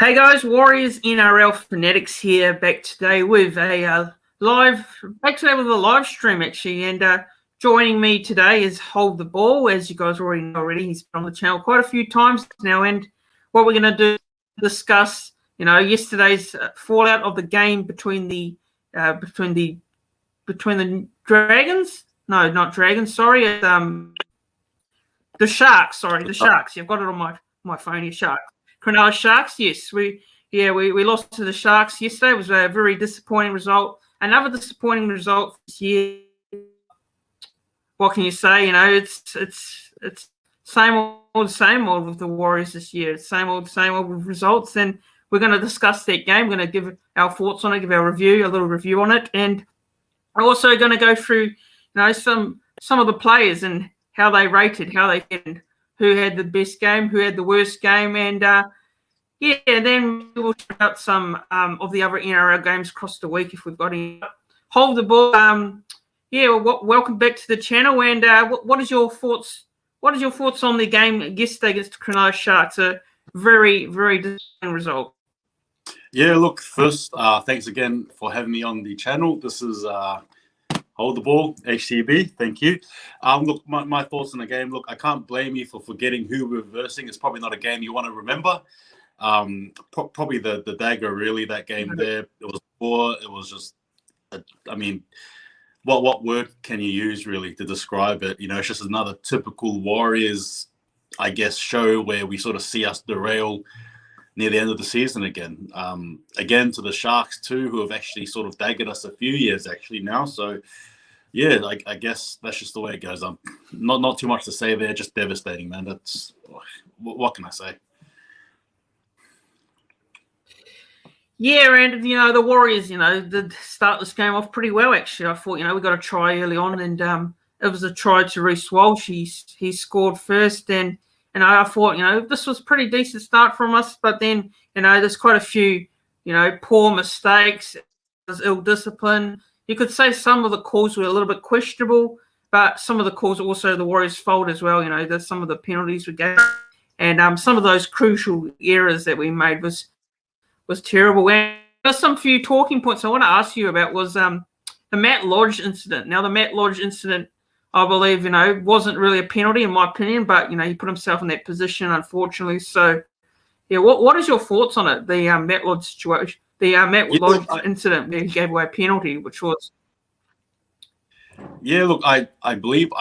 Hey guys, Warriors NRL Fanatics here, back today with a live stream actually, and joining me today is Hold the Ball. As you guys already know he's been on the channel quite a few times now, and what we're going to do is discuss, yesterday's fallout of the game between the Dragons. No, not Dragons. Sorry, the Sharks. Sorry, the Sharks. You've got it on my phone here. Sharks. Cronulla Sharks, yes. We lost to the Sharks yesterday. It was a very disappointing result. Another disappointing result this year. What can you say? It's same old with the Warriors this year. Same old with results. And we're going to discuss that game. We're going to give our thoughts on it, give our review, a little review on it, and we're also going to go through, some of the players and how they rated, how they did, who had the best game, who had the worst game, and then we'll check out some of the other NRL games across the week if we've got any. Hold the Ball. Welcome back to the channel. And what is your thoughts? What is your thoughts on the game yesterday against the Cronulla Sharks? A very, very disappointing result. Yeah, look, first, thanks again for having me on the channel. This is Hold the Ball, HTB. Thank you. Look, my thoughts on the game. Look, I can't blame you for forgetting who we're versing. It's probably not a game you want to remember. Probably the dagger, really, that game there. It was poor. It was just, what word can you use, really, to describe it? It's just another typical Warriors, I guess, show where we sort of see us derail near the end of the season again. Again, to the Sharks too, who have actually sort of daggered us a few years actually now. So, yeah, I guess that's just the way it goes. Not too much to say there. Just devastating, man. That's what can I say? Yeah, and the Warriors, did start this game off pretty well. Actually, I thought we got a try early on, and it was a try to Reece Walsh. He scored first, and I thought, this was a pretty decent start from us. But then, there's quite a few, poor mistakes, there's ill discipline. You could say some of the calls were a little bit questionable, but some of the calls are also the Warriors' fault as well. There's some of the penalties we gave, and some of those crucial errors that we made was terrible. And there's some few talking points I want to ask you about was the Matt Lodge incident. Now, the Matt Lodge incident, I believe, wasn't really a penalty in my opinion, but, he put himself in that position, unfortunately. So, yeah, what is your thoughts on it, the Matt Lodge situation, the Matt Lodge incident where he gave away a penalty, which was... Yeah, look, I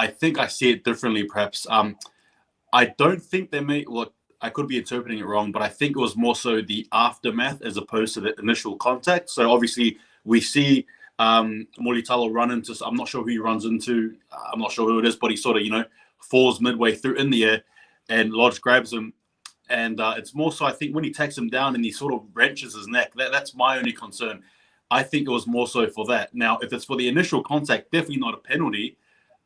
think I see it differently, perhaps. I don't think they may... Look, I could be interpreting it wrong, but I think it was more so the aftermath as opposed to the initial contact. So, obviously, we see... Mulitalo run into, I'm not sure who he runs into, I'm not sure who it is, but he sort of, falls midway through in the air and Lodge grabs him. And it's more so, I think, when he takes him down and he sort of wrenches his neck, that's my only concern. I think it was more so for that. Now, if it's for the initial contact, definitely not a penalty,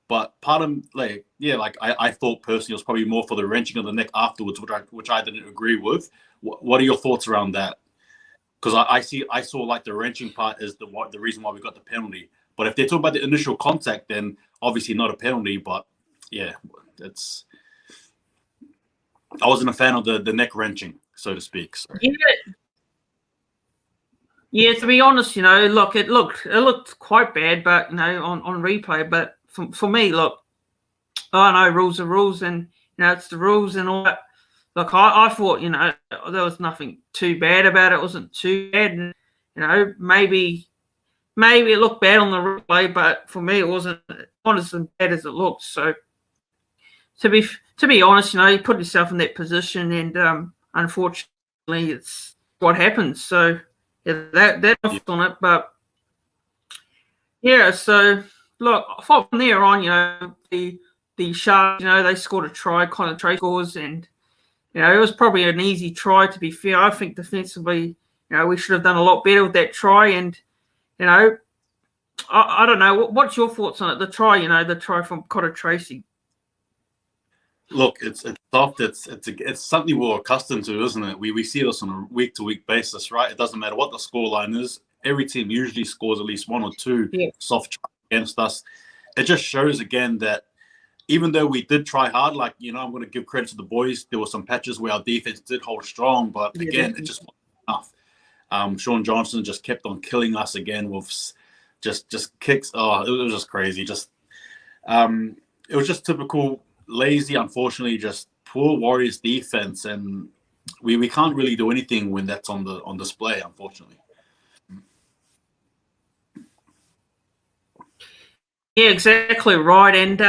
but part of, I thought personally it was probably more for the wrenching of the neck afterwards, which I didn't agree with. What are your thoughts around that? Because I saw like the wrenching part is the reason why we got the penalty. But if they're talking about the initial contact, then obviously not a penalty. But yeah, I wasn't a fan of the neck wrenching, so to speak. So. Yeah. To be honest, look, it looked quite bad, but on replay. But for me, look, I know rules are rules, and it's the rules and all that. Look, I thought, there was nothing too bad about it. It wasn't too bad. And, maybe it looked bad on the replay, but for me, it wasn't as bad as it looked. So, to be honest, he put himself in that position, and unfortunately, it's what happens. So, yeah, that's on it. But, yeah, so, look, from there on, the Sharks, they scored a try, kind of try scores, and it was probably an easy try, to be fair. I think defensively, we should have done a lot better with that try. And, I don't know. What's your thoughts on it? The try, the try from Cotter Tracy. Look, it's soft. It's something we're accustomed to, isn't it? We see this on a week-to-week basis, right? It doesn't matter what the scoreline is. Every team usually scores at least one or two soft tries against us. It just shows, again, that even though we did try hard, I'm going to give credit to the boys. There were some patches where our defense did hold strong, but again, it just enough. Sean Johnson just kept on killing us again with just kicks. Oh, it was just crazy. It was just typical lazy, unfortunately, just poor Warriors defense, and we can't really do anything when that's on display, unfortunately. Yeah, exactly right. And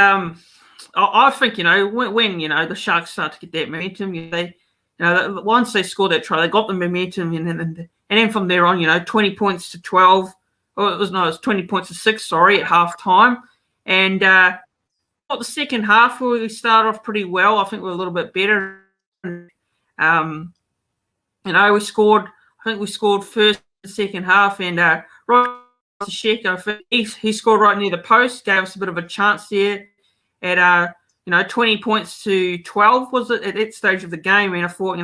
I think when the Sharks start to get that momentum, they once they scored that try, they got the momentum, and then from there on, 20 points to 12. Or it was 20 points to 6. Sorry, at halftime, and the second half we started off pretty well. I think we were a little bit better. We scored. I think we scored first and second half, and right to Sheko, he scored right near the post, gave us a bit of a chance there at 20 points to 12 was it at that stage of the game. And I thought,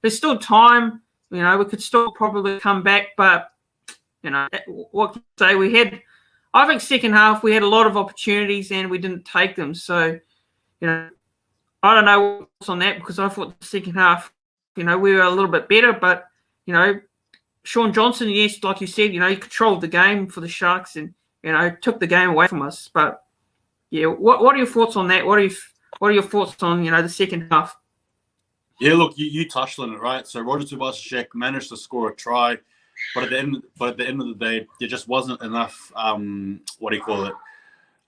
there's still time. We could still probably come back, but what can I say? I think second half we had a lot of opportunities and we didn't take them. So, I don't know what's on that, because I thought the second half, we were a little bit better, but Sean Johnson, yes, like you said, he controlled the game for the Sharks and took the game away from us. But yeah, what are your thoughts on that? What are your thoughts on the second half? Yeah, look, you touched on it, right? So Roger Tuivasa-Sheck managed to score a try, but at the end of the day, there just wasn't enough. What do you call it?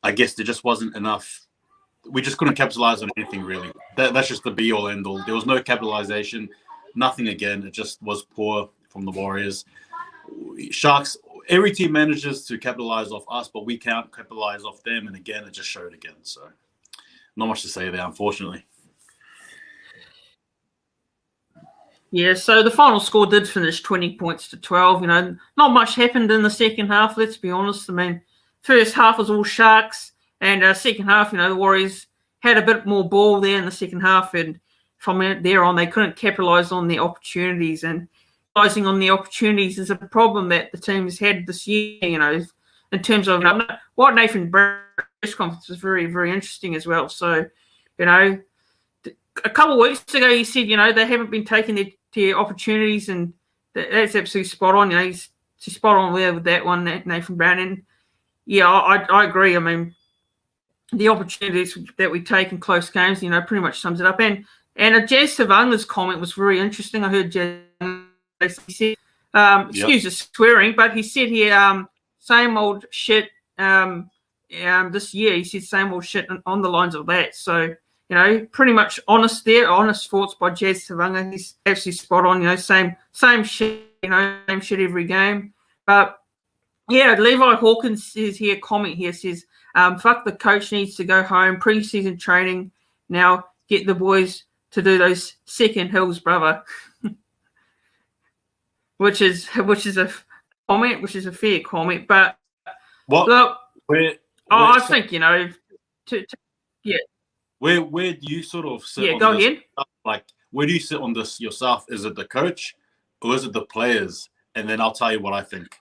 I guess there just wasn't enough. We just couldn't capitalize on anything, really. That's just the be all end all. There was no capitalization, nothing again. It just was poor from the Warriors. Sharks, every team manages to capitalize off us, but we can't capitalize off them. And again, it just showed again. So not much to say there, unfortunately. Yeah, so the final score did finish 20 points to 12. Not much happened in the second half, let's be honest. I mean, first half was all Sharks, and second half, the Warriors had a bit more ball there in the second half, and from there on, they couldn't capitalise on the opportunities. And capitalising on the opportunities is a problem that the team has had this year, in terms of what Nathan Brown's press conference was very, very interesting as well. So, a couple of weeks ago, he said, they haven't been taking their opportunities, and that's absolutely spot on. He's spot on there with that one, Nathan Brown. And yeah, I agree. I mean, the opportunities that we take in close games, pretty much sums it up. And Jazz Savanga's comment was very interesting. I heard Jazz say, excuse the swearing, but he said here, same old shit this year. He said same old shit on the lines of that. So, pretty much honest thoughts by Jazz Savanga. He's absolutely spot on, same shit, same shit every game. But yeah, Levi Hawkins says here, comment here says, fuck, the coach needs to go home, preseason training. Now get the boys to do those second hills, brother. which is a comment, which is a fair comment. But look, I think, yeah. Where do you sort of sit? Yeah, go ahead. Like, where do you sit on this yourself? Is it the coach or is it the players? And then I'll tell you what I think.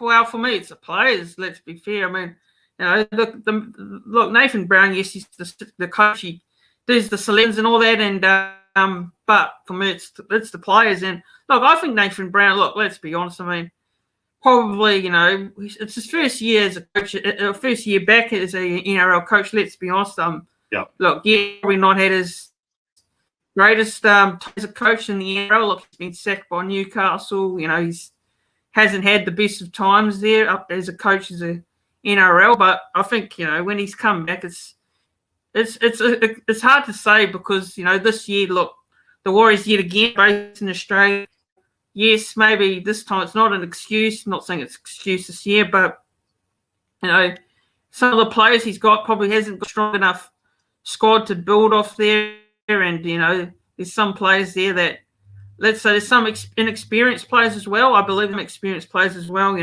Well, for me, it's the players. Let's be fair. I mean, look, Nathan Brown. Yes, he's the coach. He does the selections and all that. And but for me, it's the players. And look, I think Nathan Brown. Look, let's be honest. I mean, probably, it's his first year as a coach, first year back as a NRL coach. Let's be honest. Look, probably not had his greatest as a coach in the NRL. Look, he's been sacked by Newcastle. He's hasn't had the best of times there up as a coach as a NRL. But I think when he's come back, it's hard to say, because this year, look, the Warriors yet again based in Australia. Yes, maybe this time it's not an excuse. I'm not saying it's an excuse this year, but some of the players he's got probably hasn't got strong enough squad to build off there, and there's some players there that, let's say, there's some inexperienced players as well. I believe them experienced players as well.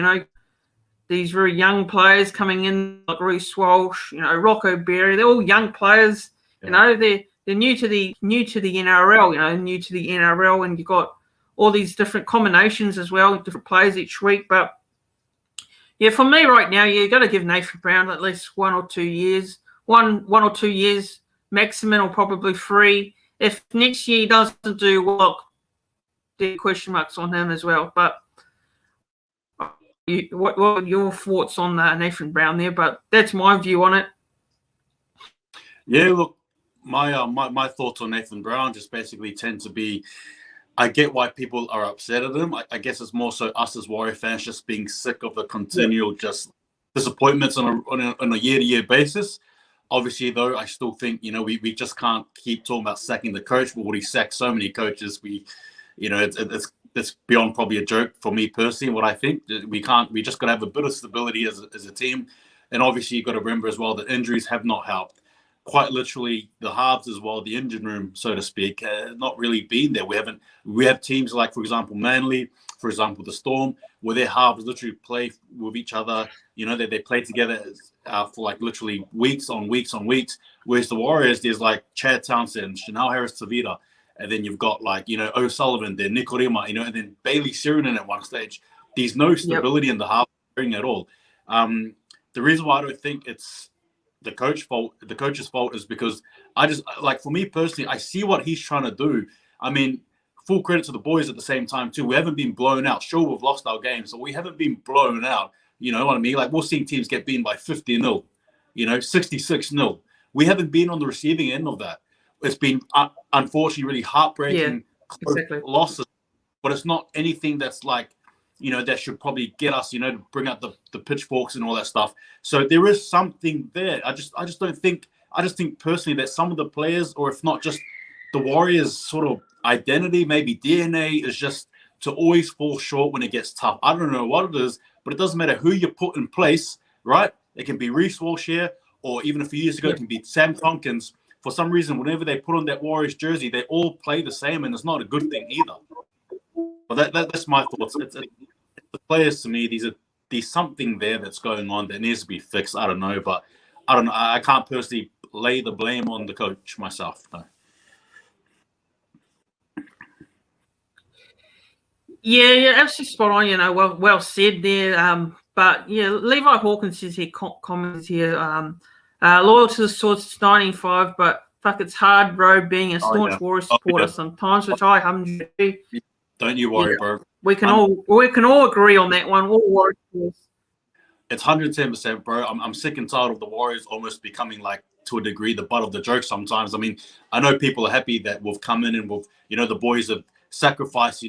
These very young players coming in like Reece Walsh, Rocco Berry. They're all young players. Yeah. They're new to the NRL. New to the NRL, and you've got all these different combinations as well, different players each week. But yeah, for me right now, you've got to give Nathan Brown at least 1 or 2 years, one or 2 years maximum, or probably 3. if next year he doesn't do well, there are question marks on him as well. But what are your thoughts on Nathan Brown there? But that's my view on it. Yeah, look, my thoughts on Nathan Brown just basically tend to be, I get why people are upset at him. I guess it's more so us as Warrior fans just being sick of the continual just disappointments on a year-to-year basis. Obviously, though, I still think, we just can't keep talking about sacking the coach. We've already sacked so many coaches. It's beyond probably a joke for me personally. What I think we just got to have a bit of stability as a team. And obviously, you've got to remember as well that injuries have not helped. Quite literally, the halves as well, the engine room, so to speak, not really been there. We have teams like, for example, Manly, for example, the Storm, where their halves literally play with each other. They play together for like literally weeks on weeks on weeks. Whereas the Warriors, there's like Chad Townsend, Chanel Harris-Tavita, and then you've got like, O'Sullivan, then Nikorima, and then Bailey Sirinen at one stage. There's no stability in the half at all. The reason why I don't think it's the coach's fault is because I just, like, for me personally, I see what he's trying to do. I mean, full credit to the boys at the same time too. We haven't been blown out. Sure, we've lost our games, so we haven't been blown out. You know what I mean? Like, we're seeing teams get beaten by 50-0, 66-0. We haven't been on the receiving end of that. It's been unfortunately really heartbreaking losses, but it's not anything that's like, that should probably get us, to bring out the pitchforks and all that stuff. So there is something there. I just think personally that some of the players, or if not just the Warriors' sort of identity, maybe DNA, is just to always fall short when it gets tough. I don't know what it is, but it doesn't matter who you put in place, right? It can be Reece Walsh here, or even a few years ago, it can be Sam Tompkins. For some reason, whenever they put on that Warriors jersey, they all play the same, and it's not a good thing either. But that's my thoughts. It's the players, to me, there's something there that's going on that needs to be fixed. I don't know, but I don't know. I can't personally lay the blame on the coach myself. No. Yeah, absolutely spot on. Well said there. But yeah, Levi Hawkins is here. Comments here. Loyal to the Swords since 1995, but fuck, it's hard, bro, being a staunch Warriors supporter sometimes, which I haven't. Don't you worry, bro. We can all agree on that one. All Warriors. It's 110%, bro. I'm sick and tired of the Warriors almost becoming, like, to a degree, the butt of the joke sometimes. I mean, I know people are happy that we've come in and the boys have sacrificed,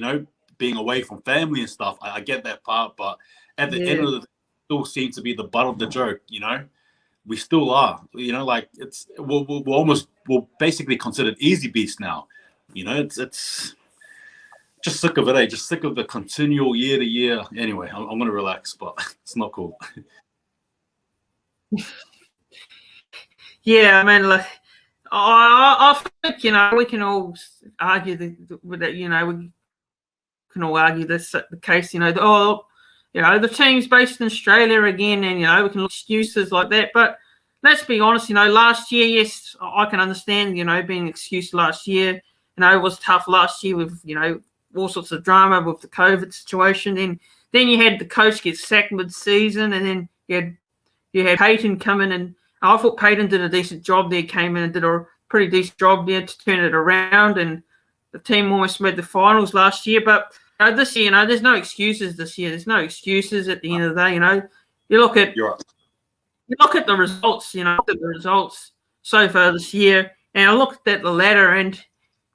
being away from family and stuff. I get that part, but at the end of the day, still seem to be the butt of the joke, We still are, like we're basically considered easy beats now. It's just sick of it, just sick of the continual year to year. Anyway, I'm going to relax, but it's not cool. Yeah, I mean, like, I think, we can all argue that, we can all argue this the case, the team's based in Australia again, and, we can look excuses like that. But let's be honest, last year, yes, I can understand, being an excuse last year. It was tough last year with, all sorts of drama with the COVID situation. And then you had the coach get sacked mid-season, and then you had Payton come in, and I thought Payton did a decent job there, came in and did a pretty decent job there to turn it around, and the team almost made the finals last year. But this year, there's no excuses this year. There's no excuses at the end of the day, You look at the results, look at the results so far this year, and I looked at the ladder, and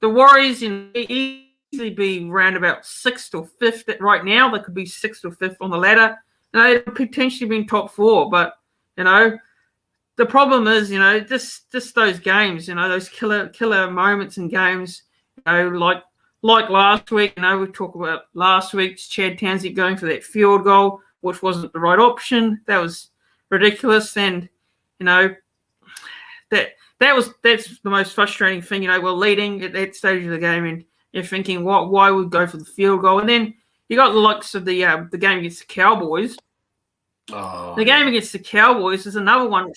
the Warriors easily be around about 6th or 5th. Right now, they could be 6th or 5th on the ladder. They'd potentially be in top 4, but the problem is, just those games, those killer moments in games, like last week, we talk about last week's Chad Townsend going for that field goal, which wasn't the right option. That was ridiculous, and that's the most frustrating thing. We're leading at that stage of the game, and you're thinking, why would go for the field goal? And then you got the likes of the game against the Cowboys. The game against the Cowboys is another one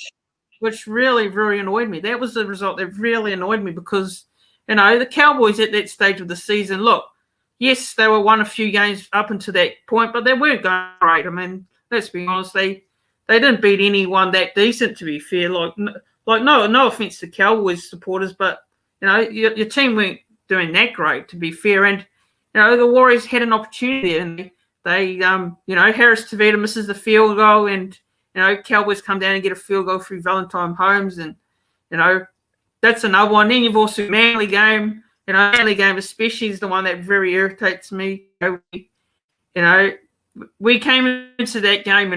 which really, really annoyed me. That was the result that really annoyed me because, the Cowboys at that stage of the season, look, yes, they were won a few games up until that point, but they weren't going great. I mean, let's be honest, they didn't beat anyone that decent, to be fair. No offense to Cowboys supporters, but, your team weren't doing that great, to be fair. And the Warriors had an opportunity, and they Harris Tavita misses the field goal, and Cowboys come down and get a field goal through Valentine Holmes, and that's another one. Then you've also Manly game. Manly game especially is the one that very irritates me. We came into that game,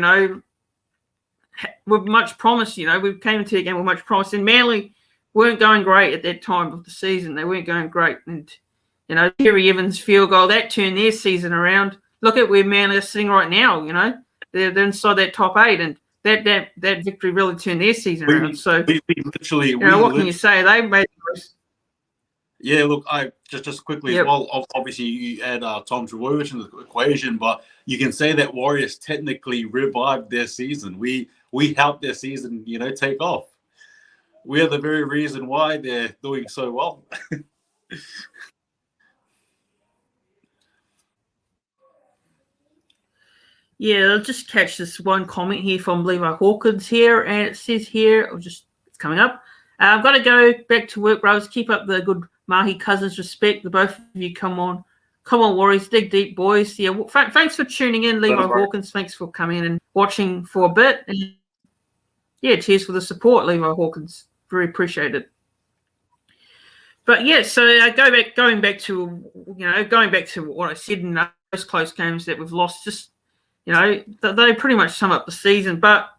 with much promise. We came into the game with much promise, and Manly weren't going great at that time of the season. They weren't going great, and Terry Evans' field goal that turned their season around. Look at where Manly are sitting right now. They're inside that top 8, and that victory really turned their season around. So we literally, what can you say? They made. Yeah, look, I just quickly as well. Obviously, you add Tom Trbojevic into the equation, but you can say that Warriors technically revived their season. We helped their season, take off. We are the very reason why they're doing so well. Yeah, I'll just catch this one comment here from Levi Hawkins here, and it says here, it's coming up. I've got to go back to work, brothers. Keep up the good Mahi Cousins respect. The both of you, come on, Warriors, dig deep, boys. Yeah, well, thanks for tuning in, Levi Hawkins. Thanks for coming in and watching for a bit. And yeah, cheers for the support, Levi Hawkins. Very appreciated. But yeah, so going back to what I said in those close games that we've lost. Just they pretty much sum up the season. But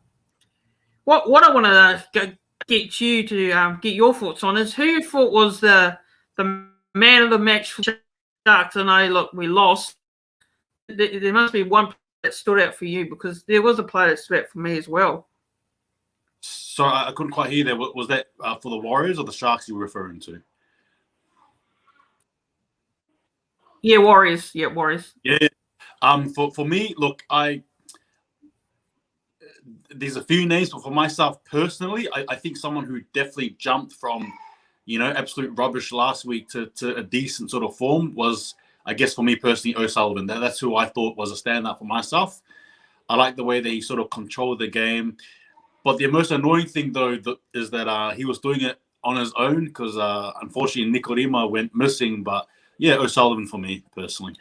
what I want to get you to get your thoughts on is who you thought was the man of the match for Sharks. I know, look, we lost. There must be one that stood out for you, because there was a player that stood out for me as well. So I couldn't quite hear that. Was that for the Warriors or the Sharks you were referring to? Yeah, Warriors. Yeah, Warriors. Yeah. For me, look, there's a few names, but for myself personally, I think someone who definitely jumped from, absolute rubbish last week to a decent sort of form was, I guess for me personally, O'Sullivan. That's who I thought was a standout for myself. I like the way that he sort of controlled the game. But the most annoying thing, though, is that he was doing it on his own, because unfortunately Nikorima went missing. But yeah, O'Sullivan for me personally.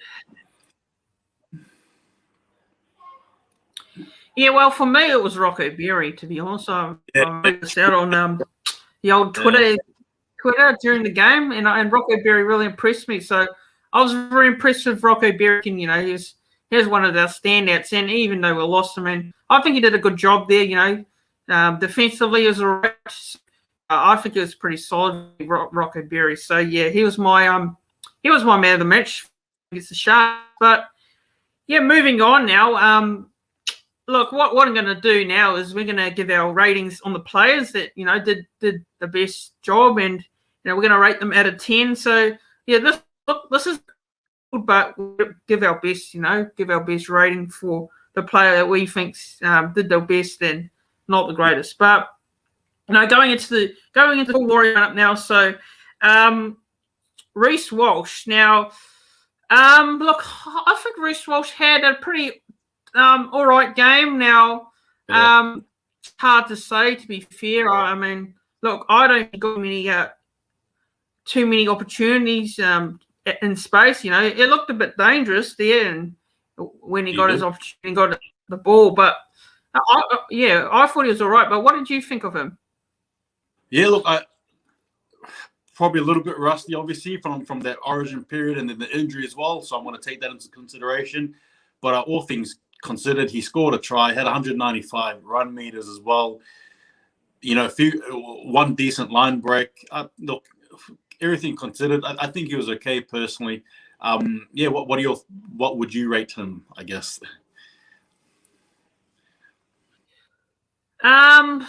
Yeah, well, for me it was Rocco Berry, to be honest. I noticed out on the old Twitter during the game, and Rocco Berry really impressed me. So I was very impressed with Rocco Berry. He was one of our standouts, and even though we lost him, and I think he did a good job there. Defensively, he was all right. I think it was pretty solid, Rocco Berry. So yeah, he was my man of the match against the Sharks. But yeah, moving on now. Look, what I'm going to do now is we're going to give our ratings on the players that did the best job, and we're going to rate them out of 10. So yeah, this is good, but we'll give our best rating for the player that we think did the best and not the greatest. But going into the Warrior up now. So Reece Walsh. Now, look, I think Reece Walsh had a pretty all right game. Now, it's hard to say, to be fair. I mean, look, I don't think got too many opportunities in space. It looked a bit dangerous there, and when he got his opportunity, got the ball. But I thought he was all right. But what did you think of him? Yeah, look, I probably a little bit rusty, obviously, from that origin period and then the injury as well. So I'm going to take that into consideration. But all things considered, he scored a try, had 195 run meters as well. One decent line break. Look, everything considered, I think he was okay personally. What would you rate him, I guess? I'll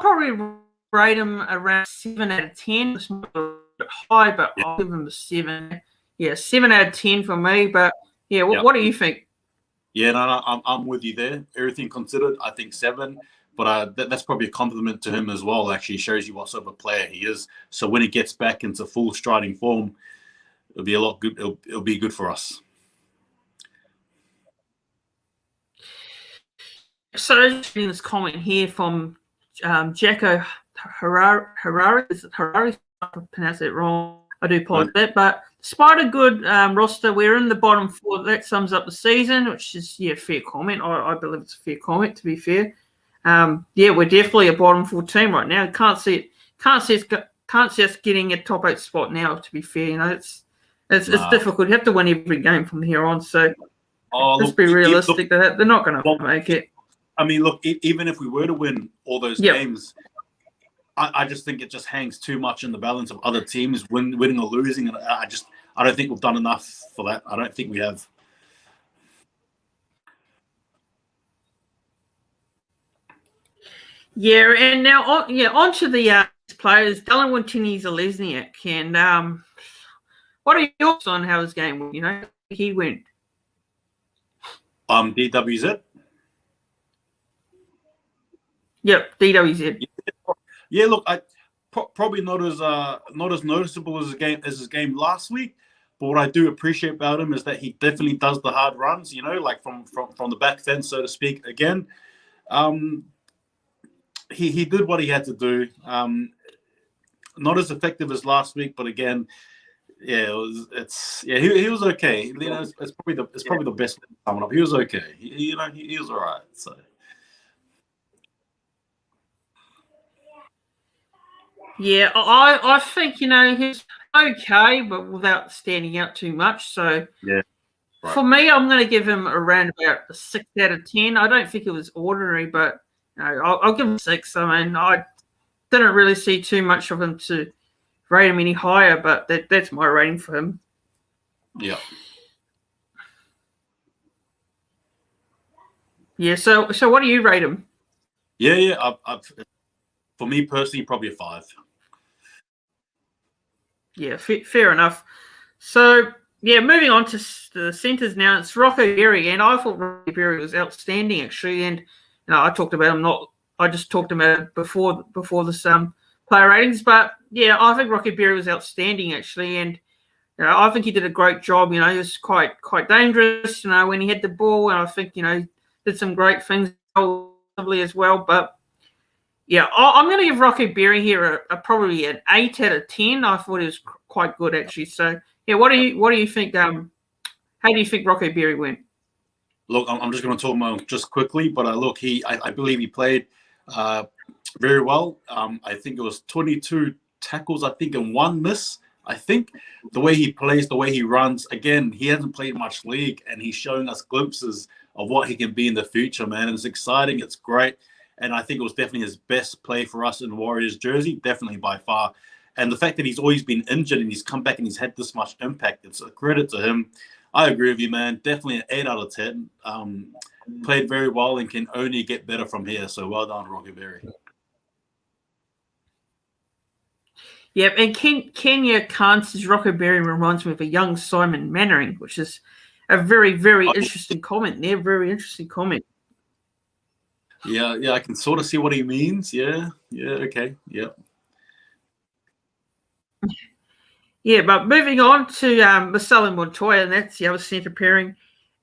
probably rate him around 7 out of 10. It's not a bit high, but I'll give him a 7. Yeah, 7 out of 10 for me. But yeah, what do you think? Yeah, no, I'm with you there. Everything considered, I think 7. But that's probably a compliment to him as well. Actually, shows you what sort of a player he is. So when he gets back into full striding form, it'll be a lot good. It'll be good for us. So just reading this comment here from Jacko Harari. Is it Harari? pronounce it wrong. I do apologize. But despite a good roster, we're in the bottom 4. That sums up the season, which is fair comment. I believe it's a fair comment, to be fair. We're definitely a bottom 4 team right now. Can't see us getting a top 8 spot now. To be fair, it's difficult. You have to win every game from here on. So let's be realistic. They're not going to make it. I mean, look, even if we were to win all those games, I just think it just hangs too much in the balance of other teams winning or losing, and I don't think we've done enough for that. I don't think we have. Yeah, and now on to the players. Dylan Wintini-Zalesniak, and what are your thoughts on how his game went? He went. DWZ. Yep, DWZ. Yeah, look, probably not as noticeable as his game last week. But what I do appreciate about him is that he definitely does the hard runs. Like from the back fence, so to speak. Again, he did what he had to do. Not as effective as last week, but again, he was okay. It's probably the best coming up. He was okay. He was all right. So. Yeah, I think he's okay, but without standing out too much. So yeah, for me, I'm going to give him around about a 6 out of 10. I don't think it was ordinary, but I'll give him 6. I mean, I didn't really see too much of him to rate him any higher, but that's my rating for him. Yeah. Yeah. So what do you rate him? Yeah. For me personally, probably a 5. Yeah, fair enough. So, moving on to the centres now. It's Rocco Berry, and I thought Rocco Berry was outstanding, actually. And I talked about him I just talked about it before this player ratings. But I think Rocco Berry was outstanding, actually, and I think he did a great job. He was quite dangerous. When he had the ball, and I think did some great things as well. But I'm going to give Rocco Berry here probably an 8 out of 10. I thought he was quite good, actually. So, what do you think? How do you think Rocco Berry went? Look, I'm just going to talk about him just quickly, but I believe he played very well. I think it was 22 tackles, I think, and 1 miss. I think the way he plays, the way he runs, again, he hasn't played much league, and he's showing us glimpses of what he can be in the future, man. And it's exciting. It's great. And I think it was definitely his best play for us in Warriors jersey, definitely by far. And the fact that he's always been injured and he's come back and he's had this much impact, it's a credit to him. I agree with you, man. Definitely an 8 out of 10. Played very well and can only get better from here. So well done, Rocco Berry. Yeah, and Kenya Khan says Rocco Berry reminds me of a young Simon Mannering, which is a very, very interesting comment there. Very interesting comment. Yeah, I can sort of see what he means. Yeah, okay, yeah. Yeah, but moving on to Marcelo Montoya, and that's the other centre pairing.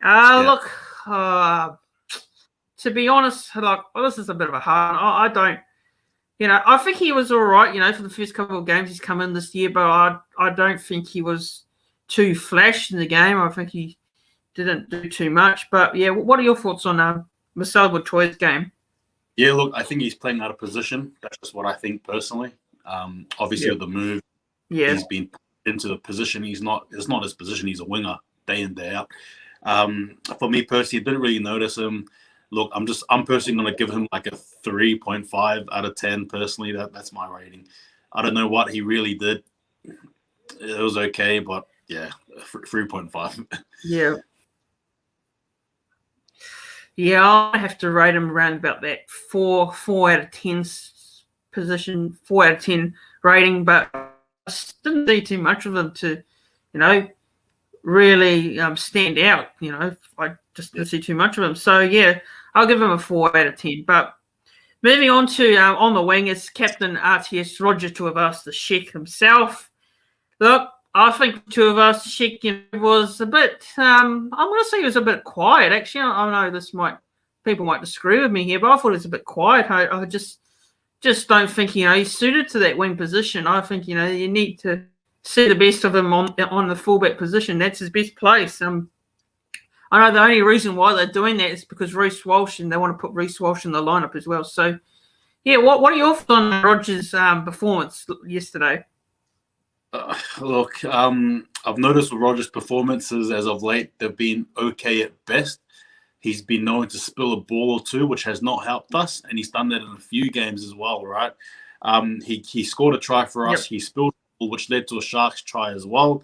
Look, to be honest, this is a bit of a hard. I don't, I think he was all right, for the first couple of games he's come in this year, but I don't think he was too flash in the game. I think he didn't do too much. But what are your thoughts on Marcelo Montoya's game? Yeah, look, I think he's playing out of position. That's just what I think personally. Obviously, with the move, he's been into the position. It's not his position. He's a winger day in, day out. For me personally, didn't really notice him. Look, I'm personally going to give him like a 3.5 out of 10 personally. That's my rating. I don't know what he really did. It was okay, but 3.5. Yeah. Yeah, I have to rate him around about that 4 out of 10 position, 4 out of 10 rating, but I didn't see too much of him to, really stand out. I just didn't see too much of him. So, I'll give him a 4 out of 10. But moving on to on the wing is Captain RTS Roger Tuivasa-Sheck himself. Look, I think Tuivasa-Sheck was a bit, I'm going to say he was a bit quiet, actually. I know people might disagree with me here, but I thought it was a bit quiet. I just just don't think he's suited to that wing position. I think you need to see the best of him on the fullback position. That's his best place. I know the only reason why they're doing that is because Reece Walsh, and they want to put Reece Walsh in the lineup as well. So, yeah, what are your thoughts on Rogers' performance yesterday? Look, I've noticed with Rogers' performances as of late, they've been okay at best. He's been known to spill a ball or two, which has not helped us, and he's done that in a few games as well, right? He scored a try for us. Yep. He spilled a ball, which led to a Sharks try as well.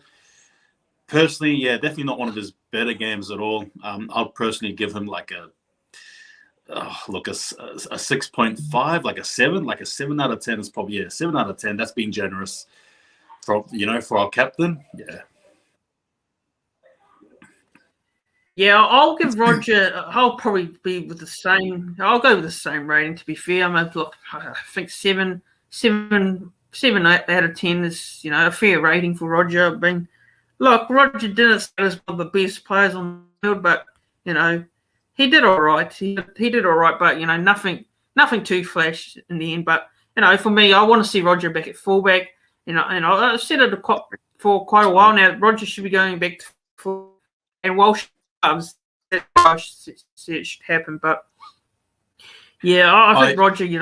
Personally, yeah, definitely not one of his better games at all. I'll personally give him like a 6.5, like a 7. Like a 7 out of 10 is probably, 7 out of 10. That's being generous for our captain. Yeah. Yeah, I'll give Roger. I'll probably be with the same. I'll go with the same rating. To be fair, I think 7 out of 10 is a fair rating for Roger. Look, Roger didn't start as one of the best players on the field, but he did all right. He did all right, but nothing too flash in the end. But for me, I want to see Roger back at fullback. And I've said it for quite a while now. Roger should be going back to fullback, and Walsh. It should happen, but yeah, I think Roger, he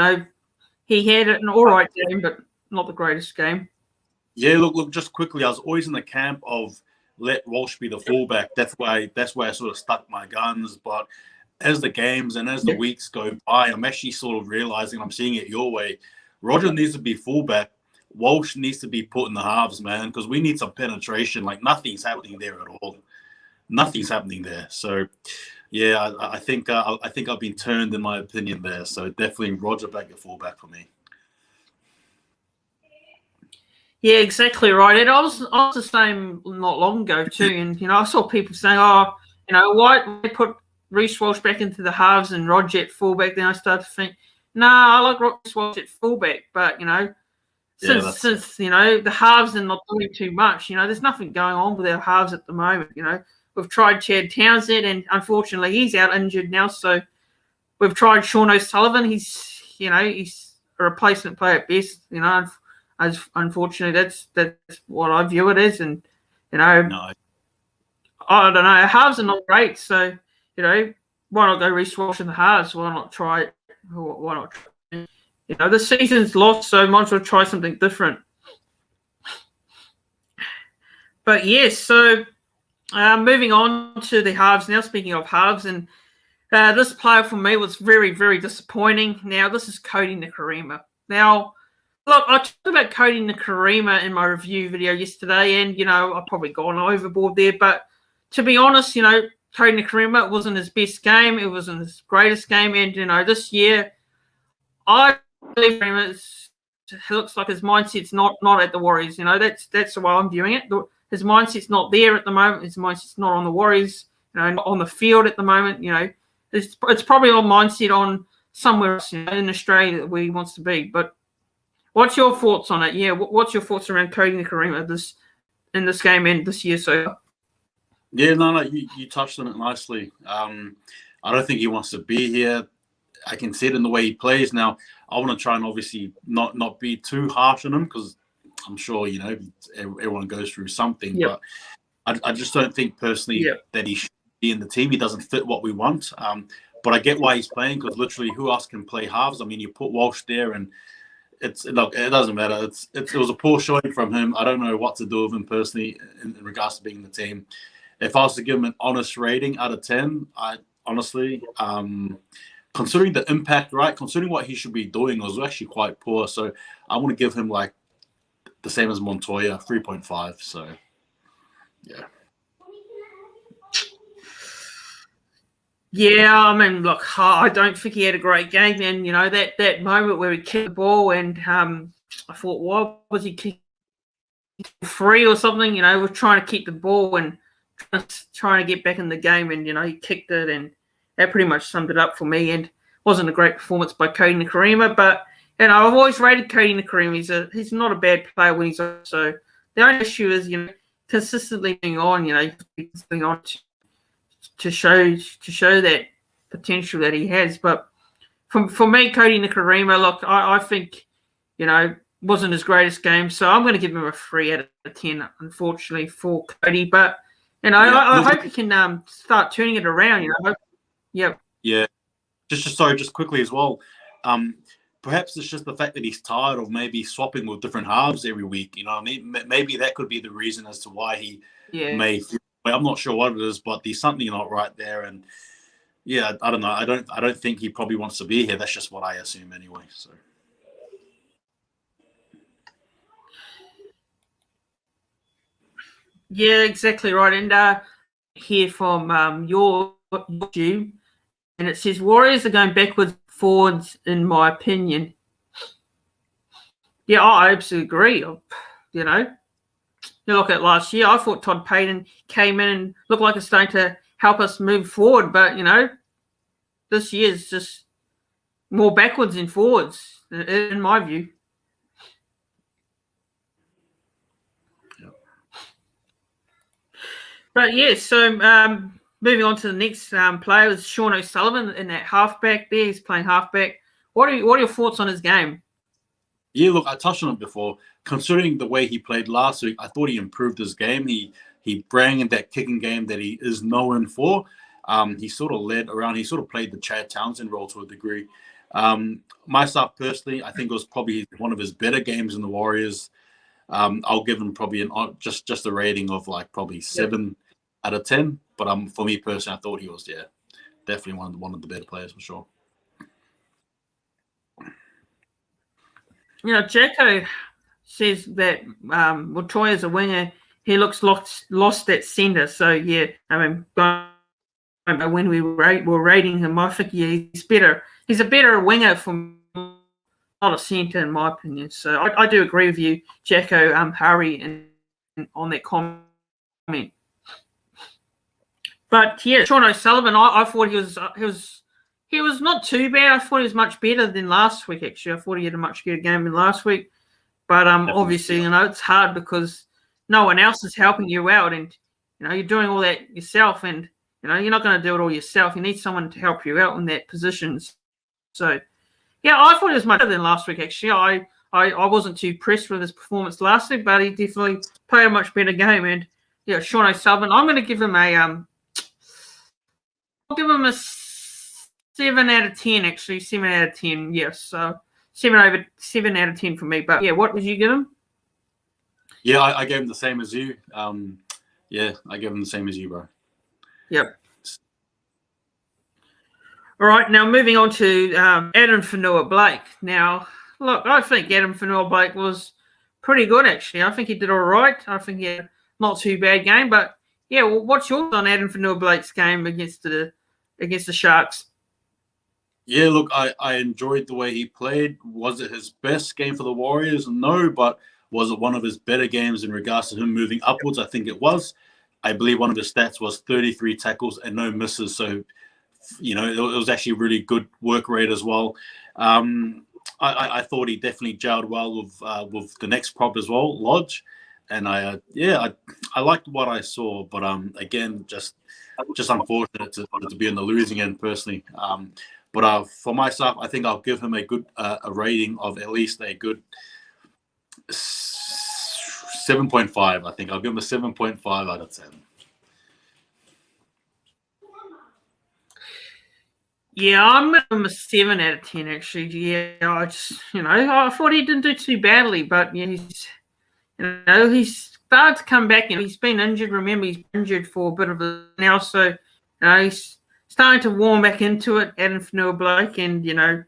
had an all right game, but not the greatest game. Yeah, look, just quickly, I was always in the camp of let Walsh be the fullback. That's why I sort of stuck my guns. But as the games and as the weeks go by, I'm actually sort of realizing I'm seeing it your way. Roger needs to be fullback. Walsh needs to be put in the halves, man, because we need some penetration. Like nothing's happening there at all. Nothing's happening there. So, yeah, I think I've been turned in my opinion there. So definitely Roger back at fullback for me. Yeah, exactly right. And I was the same not long ago too. And I saw people saying, why they put Reece Walsh back into the halves and Roger at fullback? Then I started to think, I like Reece Walsh at fullback, but since the halves are not doing too much, there's nothing going on with our halves at the moment. We've tried Chad Townsend, and unfortunately, he's out injured now. So we've tried Sean O'Sullivan. He's a replacement player at best. Unfortunately, that's what I view it as. And I don't know. Halves are not great. So why not go Reece Walsh in the halves? Why not try it? Why not? The season's lost, so might as well try something different. But yes, so. Moving on to the halves now. Speaking of halves, and this player for me was very, very disappointing. Now, this is Cody Nikorima. Now, look, I talked about Cody Nikorima in my review video yesterday, and, I've probably gone overboard there. But to be honest, Cody Nikorima wasn't his best game. It wasn't his greatest game. And, this year, I believe it looks like his mindset's not at the Warriors. That's the way I'm viewing it. His mindset's not there at the moment. His mindset's not on the Warriors, not on the field at the moment. It's probably on mindset on somewhere else, in Australia where he wants to be. But what's your thoughts on it? Yeah, what's your thoughts around Cody Nikorima in this game and this year so far? Yeah, no, you touched on it nicely. I don't think he wants to be here. I can see it in the way he plays. Now, I want to try and obviously not be too harsh on him because I'm sure, everyone goes through something. Yep. But I just don't think personally that he should be in the team. He doesn't fit what we want. But I get why he's playing because literally who else can play halves? I mean, you put Walsh there and it doesn't matter. It was a poor showing from him. I don't know what to do with him personally in regards to being in the team. If I was to give him an honest rating out of 10, I honestly, considering the impact, right, considering what he should be doing, was actually quite poor. So I want to give him like the same as Montoya, 3.5. So, yeah. Yeah, I mean, look, I don't think he had a great game. And, that moment where he kicked the ball and I thought, why was he kicking free or something? We're trying to keep the ball and trying to get back in the game. And, he kicked it and that pretty much summed it up for me. And wasn't a great performance by Cody Nikorima, but I've always rated Cody Nikorima. He's not a bad player when he's on. So the only issue is, consistently being on, being on to show that potential that he has. But for me, Cody Nicarima, look, I think, wasn't his greatest game, so I'm going to give him a 3 out of 10, unfortunately, for Cody. But, I hope he can start turning it around, Yeah. Yeah. Just quickly as well. Perhaps it's just the fact that he's tired of maybe swapping with different halves every week. You know what I mean? Maybe that could be the reason as to why he may feel. I'm not sure what it is, but there's something not right there. And yeah, I don't know. I don't think he probably wants to be here. That's just what I assume anyway. So. Yeah, exactly right. And here from your YouTube, and it says Warriors are going backwards forwards, in my opinion. Yeah, I absolutely agree. You look at last year, I thought Todd Payton came in and looked like it's starting to help us move forward, but this year's just more backwards than forwards, in my view. But yeah, so moving on to the next player is Sean O'Sullivan in that halfback there. He's playing halfback. What are your thoughts on his game? Yeah, look, I touched on it before. Considering the way he played last week, I thought he improved his game. He brought in that kicking game that he is known for. He sort of led around. He sort of played the Chad Townsend role to a degree. Myself personally, I think it was probably one of his better games in the Warriors. I'll give him probably just a rating of like probably 7 out of 10. But for me personally, I thought he was definitely one of the better players for sure. Jacko says that Montoya's a winger. He looks lost at centre. So, yeah, I mean, when we're rating him, I think he's better. He's a better winger from not a centre, in my opinion. So I do agree with you, Jacko, Harry, on that comment. But, yeah, Sean O'Sullivan, I thought he was not too bad. I thought he was much better than last week, actually. I thought he had a much better game than last week. But obviously, it's hard because no one else is helping you out. And, you're doing all that yourself. And, you're not going to do it all yourself. You need someone to help you out in that position. So, yeah, I thought he was much better than last week, actually. I wasn't too impressed with his performance last week, but he definitely played a much better game. And, yeah, Sean O'Sullivan, I'm going to give him I'll give him a 7 out of 10, actually. 7 out of 10, yes. So 7 out of 10 for me. But, yeah, what did you give him? Yeah, I gave him the same as you. Yeah, I gave him the same as you, bro. Yep. All right, now moving on to Adam Fanua-Blake. Now, look, I think Adam Fanua-Blake was pretty good, actually. I think he did all right. I think he had not too bad game. But, yeah, what's yours on Adam Fanua-Blake's game against the Sharks? Yeah, look, I enjoyed the way he played. Was it his best game for the Warriors? No, but was it one of his better games in regards to him moving upwards? I think it was. I believe one of his stats was 33 tackles and no misses. So, it was actually a really good work rate as well. I thought he definitely gelled well with the next prop as well, Lodge. And I liked what I saw, but again, just unfortunate to be on the losing end personally. But for myself, I think I'll give him a good a rating of at least a good 7.5. I think I'll give him a 7.5 out of 10. Yeah, I'm going to give him a 7 out of 10, actually. Yeah, I just, I thought he didn't do too badly, but, he's started to come back. He's been injured. Remember, he's been injured for a bit of a now, so, he's starting to warm back into it, Adam Fanua-Blake, and,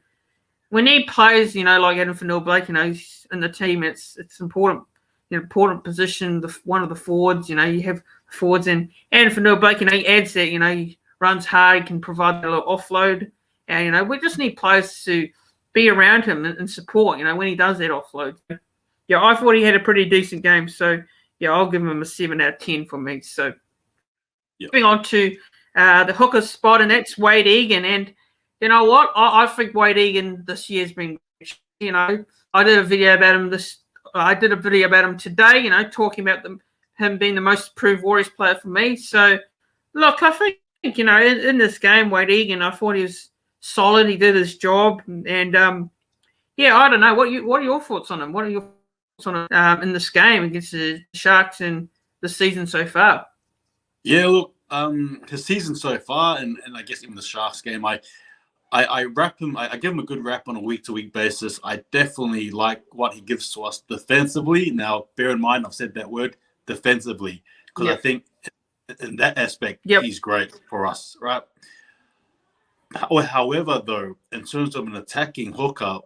when he plays, like Adam Fanua-Blake, he's in the team, it's important, important position, one of the forwards, you have forwards, and Adam Fanua-Blake, he adds that, he runs hard, he can provide a little offload, and, we just need players to be around him and support, when he does that offload. Yeah, I thought he had a pretty decent game, so, yeah, I'll give him a 7 out of 10 for me. So, moving on to the hooker spot, and that's Wade Egan. And you know what? I think Wade Egan this year has been, I did a video about him today, talking about him being the most improved Warriors player for me. So, look, I think, in this game, Wade Egan, I thought he was solid. He did his job, and yeah, I don't know. What are your thoughts on him? What are your thoughts on him in this game against the Sharks and the season so far? Yeah, look, his season so far, and I guess even the Sharks game, I rap him. I give him a good rap on a week-to-week basis. I definitely like what he gives to us defensively. Now, bear in mind, I've said that word defensively because I think in that aspect he's great for us, right? However, though, in terms of an attacking hooker,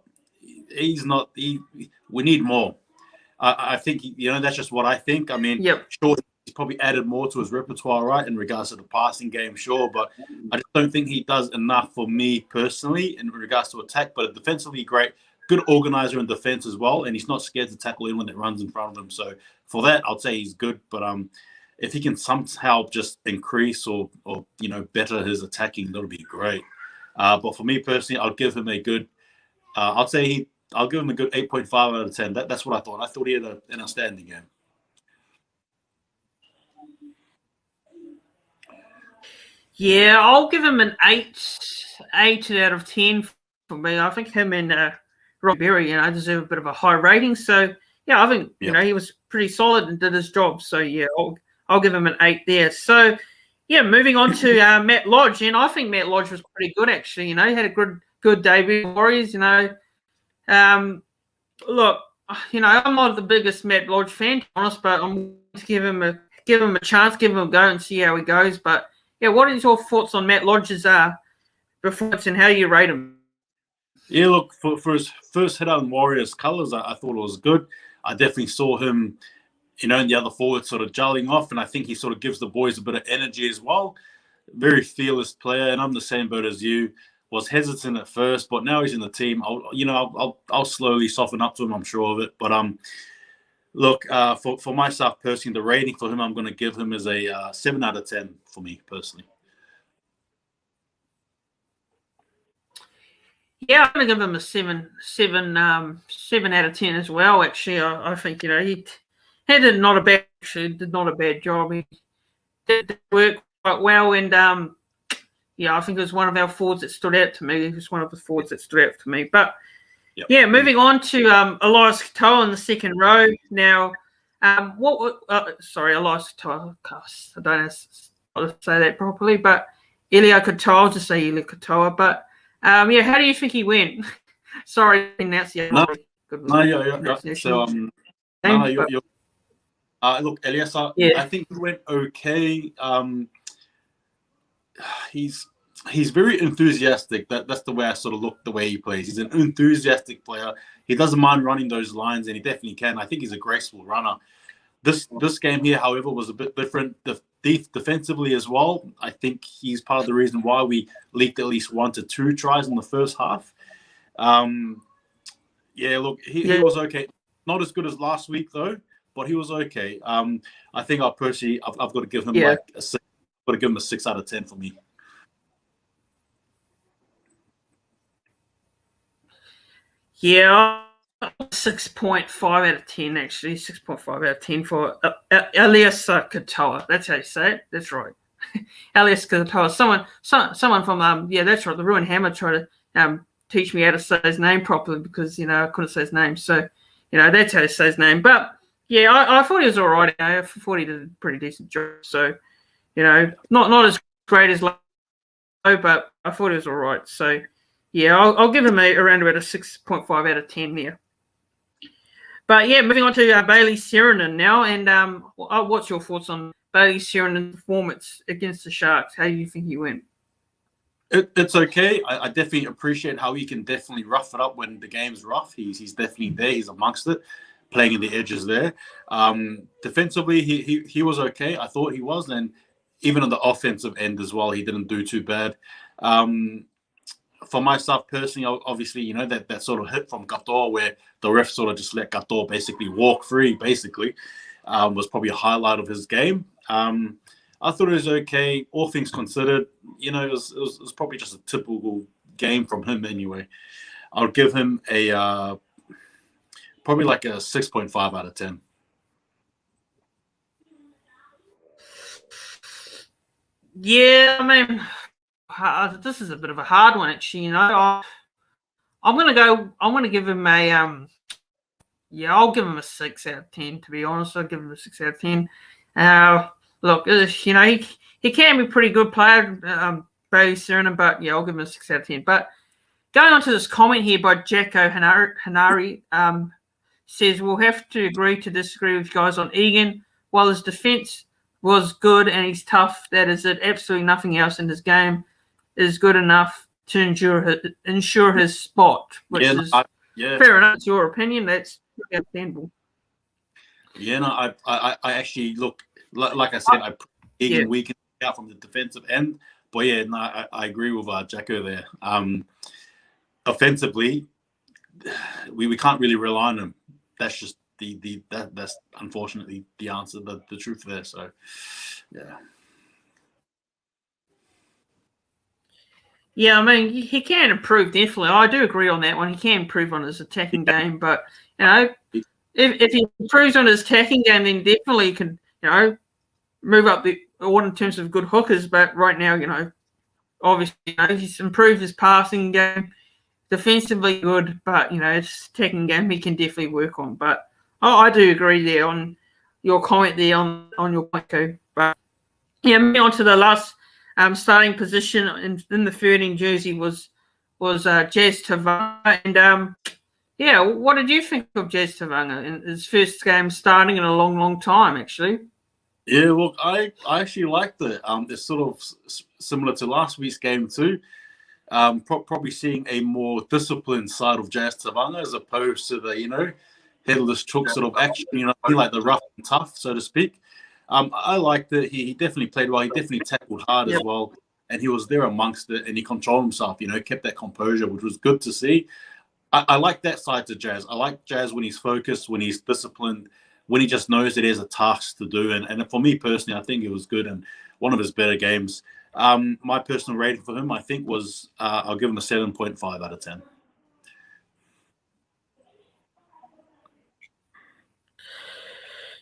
he's not. We need more. I think that's just what I think. I mean, sure, he's probably added more to his repertoire, right, in regards to the passing game, sure, but I just don't think he does enough for me personally in regards to attack. But defensively, great, good organizer in defense as well, and he's not scared to tackle anyone that runs in front of him. So for that, I'd say he's good. But if he can somehow just increase or better his attacking, that would be great. But for me personally, I'll give him a good. I'll give him a good 8.5 out of 10. That's what I thought. I thought he had an outstanding game. Yeah, I'll give him an 8 out of 10 for me. I think him and Rob Berry, deserve a bit of a high rating. So yeah, I think he was pretty solid and did his job. So yeah, I'll give him an 8 there. So yeah, moving on to Matt Lodge, and I think Matt Lodge was pretty good actually. He had a good debut. Warriors, look, I'm not the biggest Matt Lodge fan, to be honest, but I'm going to give him a chance, give him a go, and see how he goes. But yeah, what are your thoughts on Matt Lodge's performance and how you rate him? Yeah, look, for his first hit on Warriors colours, I thought it was good. I definitely saw him, and the other forwards sort of gelling off, and I think he sort of gives the boys a bit of energy as well. Very fearless player, and I'm the same boat as you. Was hesitant at first, but now he's in the team. I'll slowly soften up to him. I'm sure of it. But look, for myself personally, the rating for him, I'm going to give him as a 7 out of 10 for me personally. Yeah, I'm going to give him a 7 out of 10 as well. Actually, I think he did not a bad job. He did work quite well, and I think it was one of our forwards that stood out to me. He was one of the forwards that stood out to me. But yeah, moving on to Elias Katoa in the second row. Now, Elias Katoa. I don't know how to say that properly, but Elia Katoa. I'll just say Elia Katoa. But how do you think he went? Sorry, pronunciation. Look, Elias, I think he went okay. He's very enthusiastic. That's the way I sort of look the way he plays. He's an enthusiastic player. He doesn't mind running those lines, and he definitely can. I think he's a graceful runner. This game here, however, was a bit different defensively as well. I think he's part of the reason why we leaked at least 1 to 2 tries in the first half. Look, he was okay. Not as good as last week though, but he was okay. I think I've got to give him like a 6. I've got to give him a 6 out of 10 for me. Yeah, 6.5 out of 10 actually. 6.5 out of 10 for Elias Katoa. That's how you say it. That's right. Elias Katoa. Someone from that's right. The Ruined Hammer tried to teach me how to say his name properly because I couldn't say his name. So that's how you say his name. But yeah, I thought he was all right. I thought he did a pretty decent job. So not as great as Lowe, but I thought he was all right. So yeah, I'll give him around about a 6.5 out of 10 there. But yeah, moving on to Bailey Sirenen now. And what's your thoughts on Bailey Sirenen's performance against the Sharks? How do you think he went? It's okay. I definitely appreciate how he can definitely rough it up when the game's rough. He's definitely there. He's amongst it, playing in the edges there. Defensively, he was okay. I thought he was. And even on the offensive end as well, he didn't do too bad. For myself personally, obviously, that sort of hit from Katoa where the ref sort of just let Katoa basically walk free, was probably a highlight of his game. I thought it was okay. All things considered, it was probably just a typical game from him anyway. I'll give him a probably like a 6.5 out of 10. Yeah, I mean, this is a bit of a hard one, actually. I'm going to give him a I'll give him a 6 out of 10. To be honest, I'll give him a 6 out of 10. Look, he can be a pretty good player, Bailey Surinam, but I'll give him a 6 out of 10. But going on to this comment here by Jacko Hanari, says we'll have to agree to disagree with you guys on Egan. While his defence was good and he's tough, that is it. Absolutely nothing else in his game is good enough to ensure his spot, which is fair enough. It's your opinion. That's understandable. Yeah, no, I actually look like I said, I put Egan weak out from the defensive end, but I agree with Jacko there. Offensively, we can't really rely on him. That's just that's unfortunately the answer, the truth there. So, yeah. Yeah, I mean, he can improve, definitely. I do agree on that one. He can improve on his attacking game, but, if he improves on his attacking game, then definitely he can, move up the order in terms of good hookers. But right now, obviously, he's improved his passing game, defensively good, but, his attacking game he can definitely work on. But I do agree there on your comment there on your point, too. But, moving on to the last starting position in the 13 jersey was Jazz Tavanga. And, what did you think of Jazz Tavanga in his first game starting in a long, long time, actually? Yeah, look, I actually liked it. It's sort of similar to last week's game too. Probably seeing a more disciplined side of Jazz Tavanga as opposed to the, headless chook sort of action, he like the rough and tough, so to speak. I liked it. He definitely played well. He definitely tackled hard as well. And he was there amongst it and he controlled himself, kept that composure, which was good to see. I like that side to Jazz. I like Jazz when he's focused, when he's disciplined, when he just knows that he has a task to do. And for me personally, I think it was good and one of his better games. My personal rating for him, I think, was I'll give him a 7.5 out of 10.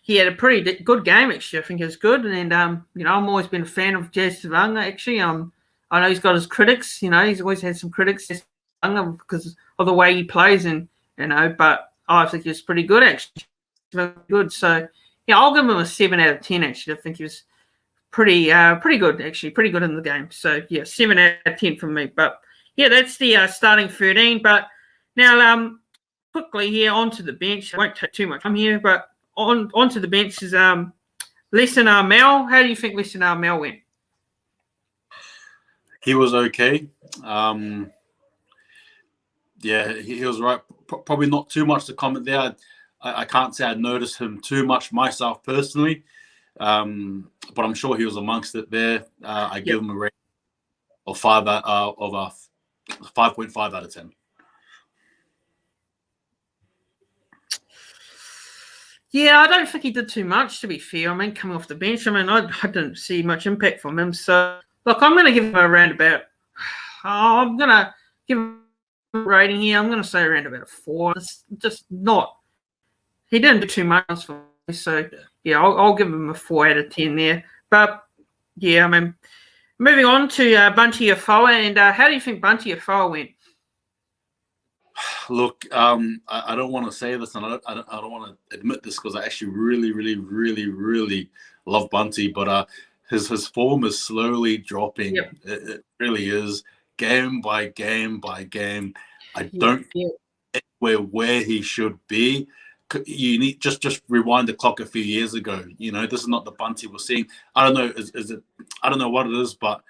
He had a pretty good game, actually. I think it was good. And, I'm always been a fan of Jazz Tavanga, actually. I know he's got his critics. He's always had some critics because of the way he plays, but I think he was pretty good, actually. Good. So, I'll give him a 7 out of 10, actually. I think he was pretty good, actually. Pretty good in the game. So, 7 out of 10 from me. But, that's the starting 13. But now, quickly here, onto the bench. I won't take too much time here, but onto the bench is Lesson Mel. How do you think Lesson Mel went? He was okay. He was right. Probably not too much to comment there. I can't say I noticed him too much myself personally, but I'm sure he was amongst it there. I give him a rating of 5.5 out of 10. Yeah, I don't think he did too much, to be fair. Coming off the bench, I didn't see much impact from him. So, look, I'm going to give him around about. I'm going to give him a rating here. I'm going to say around about a 4. It's just not. He didn't do too much for me. So, I'll give him a 4 out of 10 there. But, moving on to Bunty Afoa. And how do you think Bunty Afoa went? Look, I don't want to say this, and I don't want to admit this because I actually really, really, really, really love Bunty, but his form is slowly dropping. Yep. It really is, game by game by game. I don't think where he should be. You need just rewind the clock a few years ago. This is not the Bunty we're seeing. I don't know. Is it? I don't know what it is, but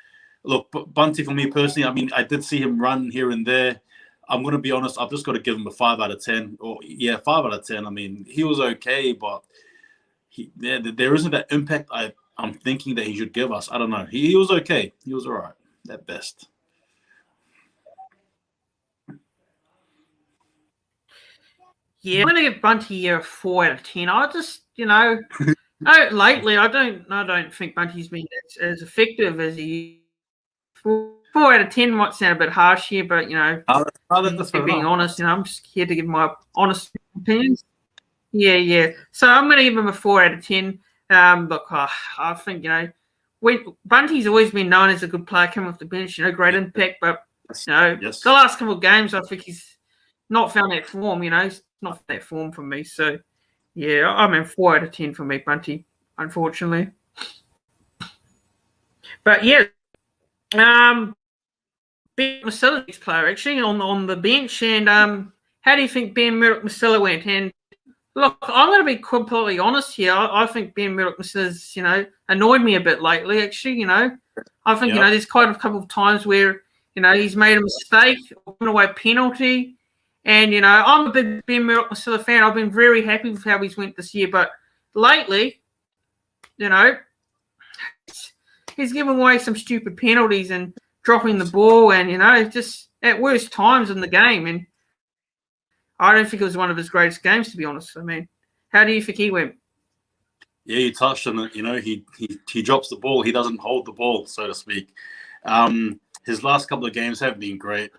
look, Bunty for me personally. I did see him run here and there. I'm going to be honest, I've just got to give him a 5 out of 10. 5 out of 10. He was okay, but there isn't that impact I'm thinking that he should give us. I don't know. He was okay. He was all right at best. Yeah, I'm going to give Bunty a 4 out of 10. I just, lately I don't think Bunty's been as effective as he. 4 out of 10 might sound a bit harsh here, but being honest, I'm just here to give my honest opinions. Yeah. So I'm going to give him a 4 out of 10. Look, I think Bunty's always been known as a good player coming off the bench, great impact, but the last couple of games I think he's not found that form, he's not that form for me. So yeah, I mean 4 out of 10 for me, Bunty, unfortunately. But yeah, Ben Masilla's player actually on the bench, and how do you think Ben Masilla went? And look, I'm going to be completely honest here. I think Ben Masilla's annoyed me a bit lately. Actually, I think there's quite a couple of times where he's made a mistake, given away a penalty, and I'm a big Ben Masilla fan. I've been very happy with how he's went this year, but lately, he's given away some stupid penalties and dropping the ball, and just at worst times in the game. And I don't think it was one of his greatest games, to be honest. I mean, how do you think he went? Yeah, you touched on it. He drops the ball. He doesn't hold the ball, so to speak. His last couple of games have been great.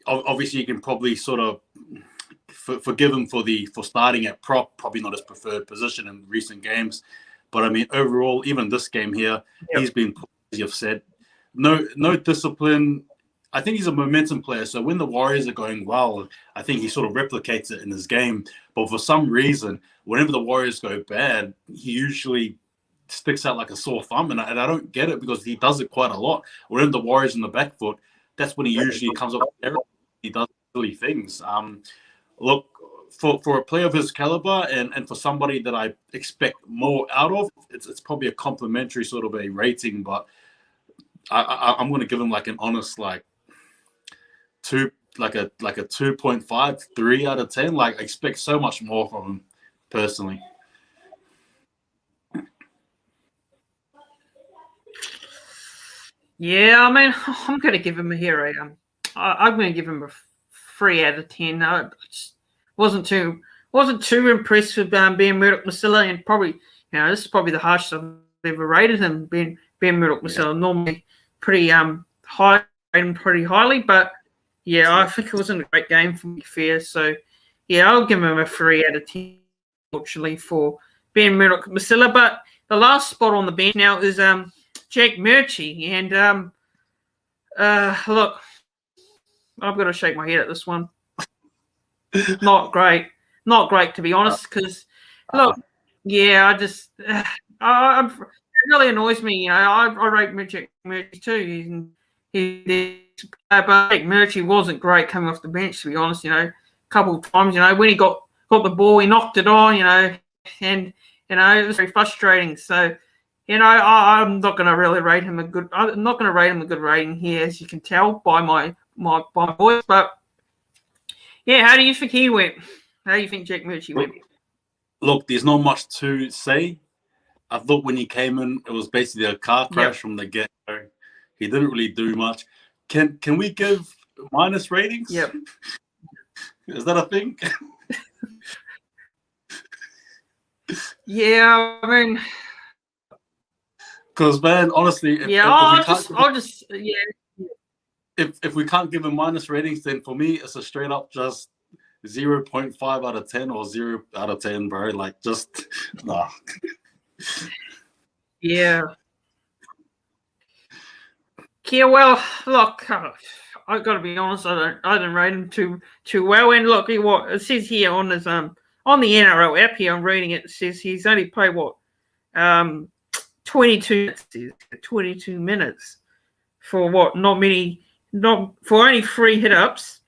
Obviously, you can probably sort of forgive him for starting at prop, probably not his preferred position in recent games. But I mean, overall, even this game here, he's been, as you've said, no discipline. I think he's a momentum player. So when the Warriors are going well, I think he sort of replicates it in his game. But for some reason, whenever the Warriors go bad, he usually sticks out like a sore thumb. And I don't get it because he does it quite a lot. Whenever the Warriors in the back foot, that's when he usually comes up with errors. He does silly things. Look, for a player of his caliber and for somebody that I expect more out of, it's probably a complimentary sort of a rating. But I'm going to give him like an honest like a 2.5, 3 out of 10. Like I expect so much more from him personally. Yeah, I mean, I'm going to give him I'm going to give him a 3 out of 10. I just wasn't too impressed with Ben Masilla, and probably this is probably the harshest I've ever rated him. Ben Masilla, normally pretty high, rated him pretty highly, but yeah, I think it wasn't a great game for me, fair. So yeah, I'll give him a 3 out of 10, unfortunately, for Ben Masilla. But the last spot on the bench now is Jack Murchie, and look, I've got to shake my head at this one. Not great to be honest. Because look, yeah, I just it really annoys me. I rate Jack Murchie too. But Murchie wasn't great coming off the bench, to be honest. A couple of times, when he got the ball, he knocked it on. And it was very frustrating. So. I'm not going to really rate him I'm not going to rate him a good rating here, as you can tell by my voice. But yeah, how do you think he went? How do you think Jack Murchie went? Look, there's not much to say. I thought when he came in, it was basically a car crash from the get-go. He didn't really do much. Can we give minus ratings? Yep. Is that a thing? Yeah, I mean. Because man, honestly, if we can't give him minus ratings, then for me it's a straight up just 0.5 out of 10 or 0 out of 10, bro. Like just nah. Yeah. Yeah. Well, look, I've got to be honest. I don't rate him too well. And look, what it says here on his on the NRL app here, I'm reading it. It says he's only played 22 minutes for what? Not for only 3 hit-ups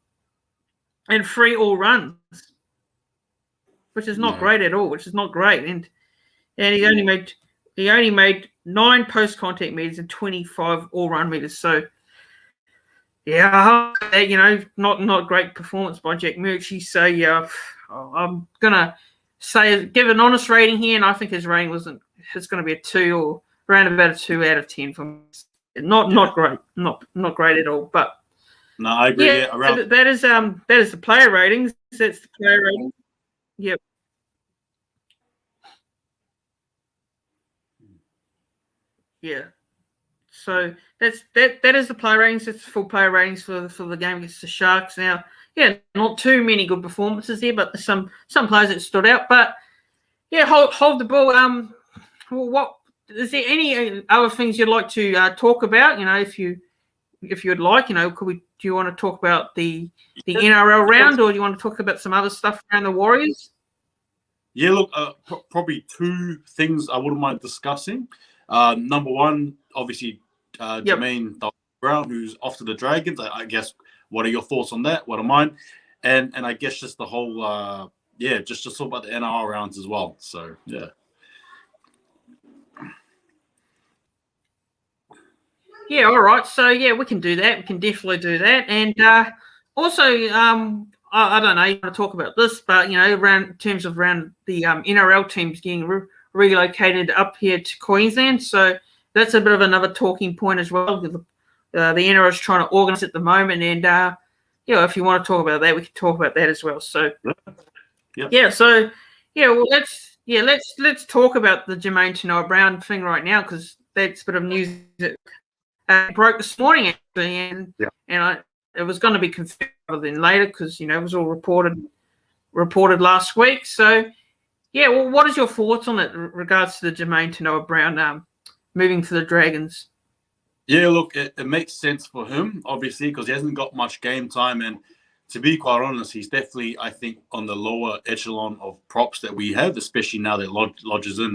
and 3 all runs, which is not great at all. Which is not great, and he only made 9 post-contact meters and 25 all run meters. So yeah, not great performance by Jack Murchie. So yeah, I'm gonna give an honest rating here, and I think his rating it's going to be a 2 or around about a 2 out of 10 for me. Not great, not great at all. But no, I agree. Yeah, that is the player ratings. That's the player rating. Yep. Yeah. So that is the player ratings. It's the full player ratings for the game against the Sharks. Now, yeah, not too many good performances there, but some players that stood out. But yeah, hold the ball. What is there any other things you'd like to talk about? If you'd like, do you want to talk about the NRL round, or do you want to talk about some other stuff around the Warriors? Yeah, look, probably two things I wouldn't mind discussing. Number one, obviously, Jermaine Brown, who's off to the Dragons. I guess, what are your thoughts on that? What are mine? And I guess just the whole, just talk about the NRL rounds as well. So, yeah. Yeah, all right. So, we can do that. We can definitely do that. And also, I don't know, you want to talk about this, but, in terms of the NRL teams getting relocated up here to Queensland. So that's a bit of another talking point as well. The NRL is trying to organise at the moment. And, if you want to talk about that, we can talk about that as well. So, let's talk about the Jermaine Tanoa-Brown thing right now, because that's a bit of news that broke this morning, actually, and it was going to be confirmed rather than later, because it was all reported last week. So, what is your thoughts on it in regards to the Jermaine Tanoa-Brown moving to the Dragons? Yeah, look, it makes sense for him, obviously, because he hasn't got much game time. And to be quite honest, he's definitely, I think, on the lower echelon of props that we have, especially now that Lodge is in,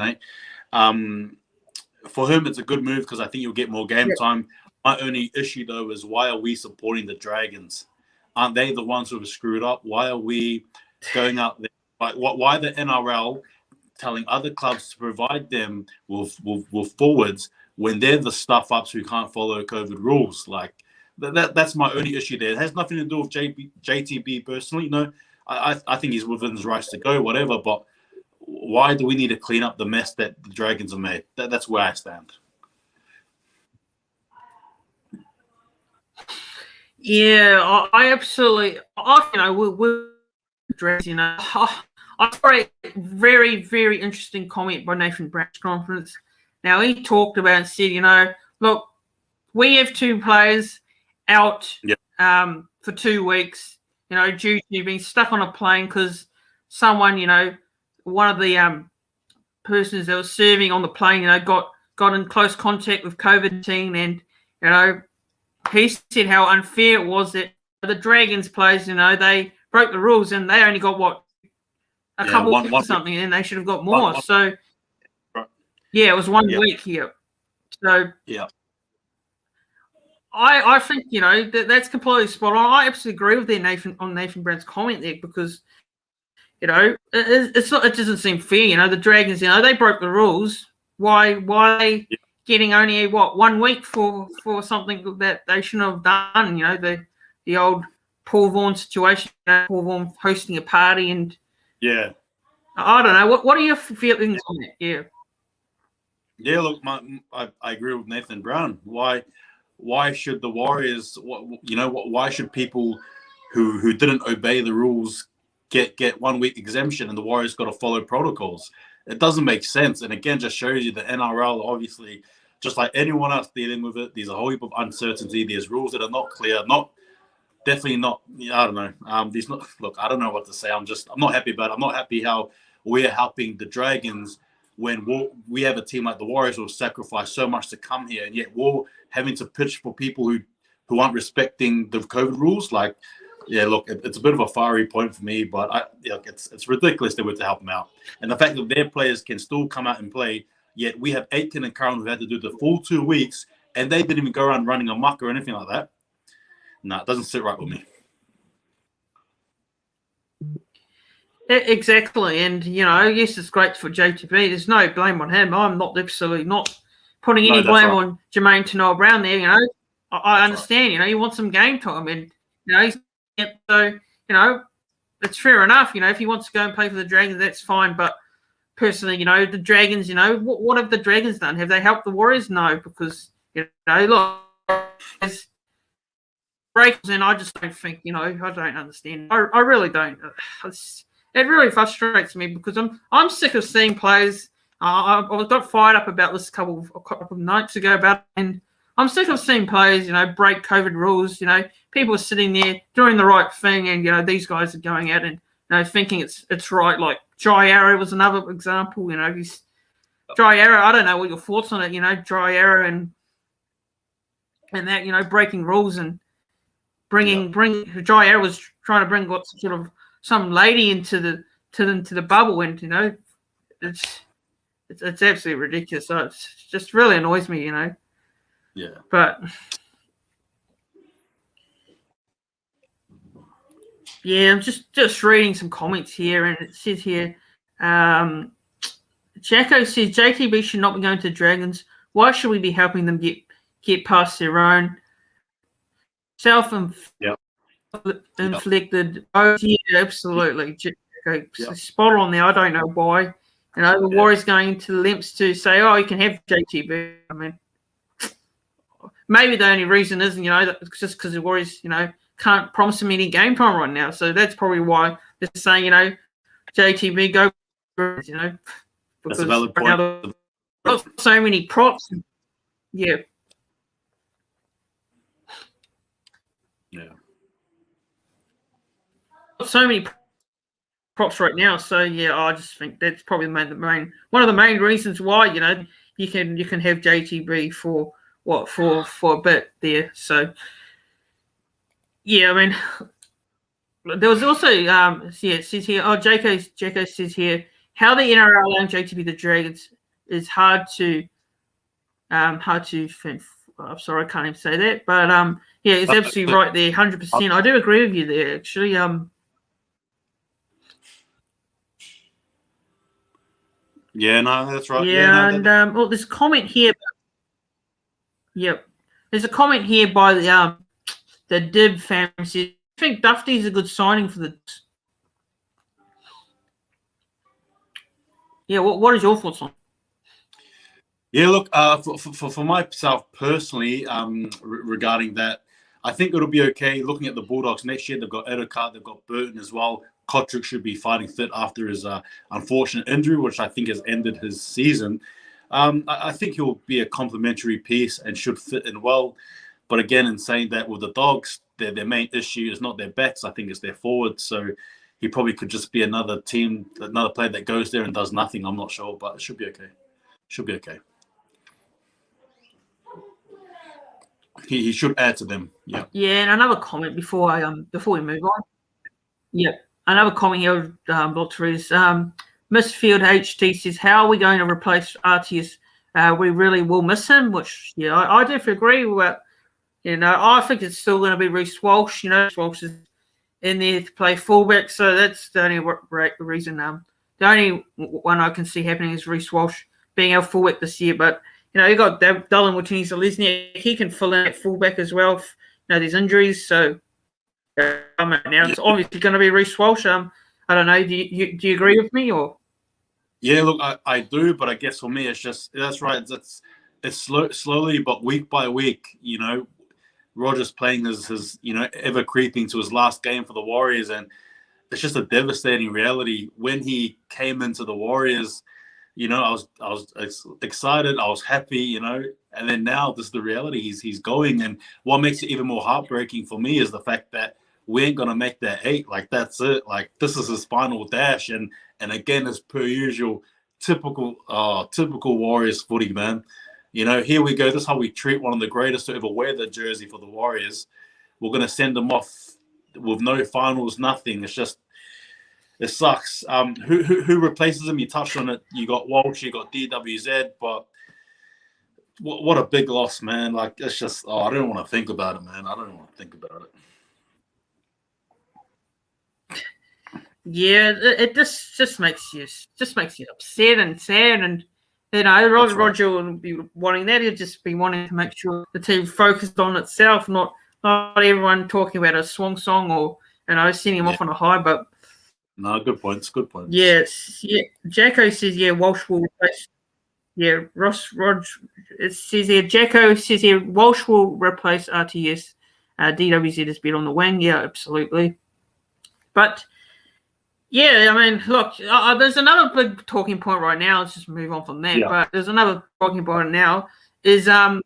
For him, it's a good move because I think you'll get more game time. My only issue, though, is why are we supporting the Dragons? Aren't they the ones who have screwed up? Why are we going out there? Why the NRL telling other clubs to provide them with forwards when they're the stuff-ups who can't follow COVID rules? Like, that's my only issue there. It has nothing to do with JTB personally. I think he's within his rights to go, whatever, but why do we need to clean up the mess that the Dragons have made? That's where I stand. Yeah, I absolutely. We're Dragons. I saw a very, very interesting comment by Nathan Brown's conference. Now, he talked about and said, look, we have two players out for 2 weeks, due to being stuck on a plane because someone, one of the persons that was serving on the plane, got in close contact with COVID-19, and he said how unfair it was that the Dragons players, they broke the rules and they only got a couple of weeks or something, and they should have got more. So it was 1 week here. So I think that's completely spot on. I absolutely agree with Nathan Brown's comment there, because it's not. It doesn't seem fair. The Dragons, they broke the rules. Why getting only 1 week for something that they shouldn't have done? The old Paul Vaughan situation. Paul Vaughan hosting a party, and I don't know. What are your feelings on it? Yeah. Look, I agree with Nathan Brown. Why should the Warriors? Why should people who didn't obey the rules get 1 week exemption, and the Warriors got to follow protocols? It doesn't make sense. And again, just shows you the NRL, obviously, just like anyone else dealing with it, there's a whole heap of uncertainty. There's rules that are not clear, definitely not. I don't know. These not. Look, I don't know what to say. I'm not happy about it. I'm not happy how we're helping the Dragons when we have a team like the Warriors who will sacrifice so much to come here, and yet we're having to pitch for people who aren't respecting the COVID rules. Like, look, it's a bit of a fiery point for me, but it's ridiculous that we're to help them out. And the fact that their players can still come out and play, yet we have Aitken and Curran who had to do the full 2 weeks, and they didn't even go around running amok or anything like that. No, it doesn't sit right with me. Exactly. And, yes, it's great for JTB. There's no blame on him. I'm absolutely not putting any blame on Jermaine Tanoa-Brown there. I understand, he wants some game time, and, so, it's fair enough. If he wants to go and play for the Dragons, that's fine. But personally, the Dragons, what have the Dragons done? Have they helped the Warriors? No, because, look, there's breaks, and I just don't think, I don't understand. I really don't. It really frustrates me, because I'm sick of seeing players. I got fired up about this a couple of nights ago and I'm sick of seeing players, break COVID rules. People are sitting there doing the right thing, and these guys are going out and thinking it's right. Like Jai Arrow was another example. He's Dry Arrow, I don't know what your thoughts on it. Dry Arrow and that, breaking rules and bring Dry Arrow was trying to bring what sort of some lady into the bubble, and it's absolutely ridiculous. So it just really annoys me, Yeah. But yeah, I'm just reading some comments here, and it says here, Jacko says JTB should not be going to Dragons. Why should we be helping them get past their own self-inflicted? Oh, yeah, absolutely. Jacko, spot on there. I don't know why. The Warriors going into the Limps to say, oh, you can have JTB. I mean, maybe the only reason is, just because the Warriors, can't promise him any game time right now. So that's probably why they're saying, JTB go, because that's a valid point. Now got so many props. Yeah. Yeah. So many props right now. So yeah, I just think that's probably one of the main reasons why, you can have JTB for a bit there. So yeah, I mean, there was also it says here, Jacko says here, how the NRL allowing JTB the Dragons is hard to think. I'm sorry, I can't even say that, but yeah, it's absolutely right there, 100%. I do agree with you there, actually. Yeah, no, that's right. Yeah, and there's a comment here. Yep, there's a comment here by the Dib family. Says, I think Dufty's a good signing for the. Yeah, what is your thoughts on? Yeah, look, for myself personally, regarding that, I think it'll be okay. Looking at the Bulldogs next year, they've got Edokar, they've got Burton as well. Kotrick should be fighting fit after his unfortunate injury, which I think has ended his season. I think he'll be a complementary piece and should fit in well. But again, in saying that, with the Dogs, their main issue is not their backs. I think it's their forwards. So he probably could just be another player that goes there and does nothing. I'm not sure, but it should be okay. Should be okay. He should add to them. Yeah. Yeah, and another comment before we move on. Yeah, another comment here, Doctor, is Misfield HT says, how are we going to replace RTS? We really will miss him, which, yeah, I definitely agree with. I think it's still going to be Reece Walsh. Walsh is in there to play fullback, so that's the only reason. The only one I can see happening is Reece Walsh being our fullback this year. But, you got Dylan Watini-Zelezniak. He can fill in at fullback as well if, there's injuries. So, now it's obviously going to be Reece Walsh. I don't know. Do you agree with me, or? Yeah, look, I do, but I guess for me, it's just that's right. It's slowly, but week by week. Rogers playing his ever creeping to his last game for the Warriors, and it's just a devastating reality. When he came into the Warriors, I was excited, I was happy, and then now this is the reality. He's going, and what makes it even more heartbreaking for me is the fact that we ain't gonna make that 8. Like, that's it. Like, this is his final dash, and again, as per usual, typical Warriors footy, man. Here we go. This is how we treat one of the greatest to ever wear the jersey for the Warriors. We're gonna send them off with no finals, nothing. It's just, it sucks. Who replaces him? You touched on it. You got Walsh, you got DWZ, but what a big loss, man. Like, it's just, I don't want to think about it, man. I don't want to think about it. Yeah, it just makes you upset and sad, and Roger will be wanting that. He'll just be wanting to make sure the team focused on itself, not everyone talking about a swan song or sending him off on a high. But no, good points. Good points. Yes, yeah. Jacko says, yeah, Walsh will replace. Yeah, it says here, Jacko says here, Walsh will replace RTS. DWZ has been on the wing. Yeah, absolutely. But yeah, I mean, look, there's another big talking point right now. Let's just move on from that. Yeah. But there's another talking point now is the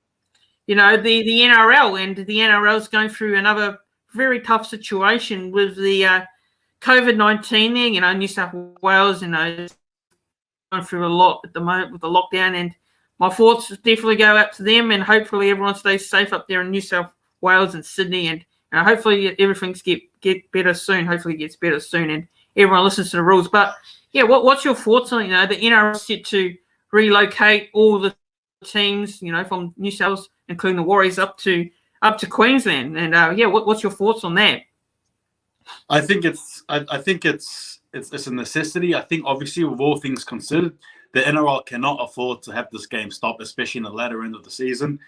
NRL, and the NRL is going through another very tough situation with the COVID-19 there. New South Wales, going through a lot at the moment with the lockdown, and my thoughts definitely go out to them, and hopefully everyone stays safe up there in New South Wales and Sydney, and hopefully everything's get better soon. Hopefully it gets better soon, and everyone listens to the rules. But yeah, what's your thoughts on the NRL set to relocate all the teams from New South Wales, including the Warriors, up to Queensland? And what's your thoughts on that? I think it's a necessity. I think obviously with all things considered, the NRL cannot afford to have this game stop, especially in the latter end of the season.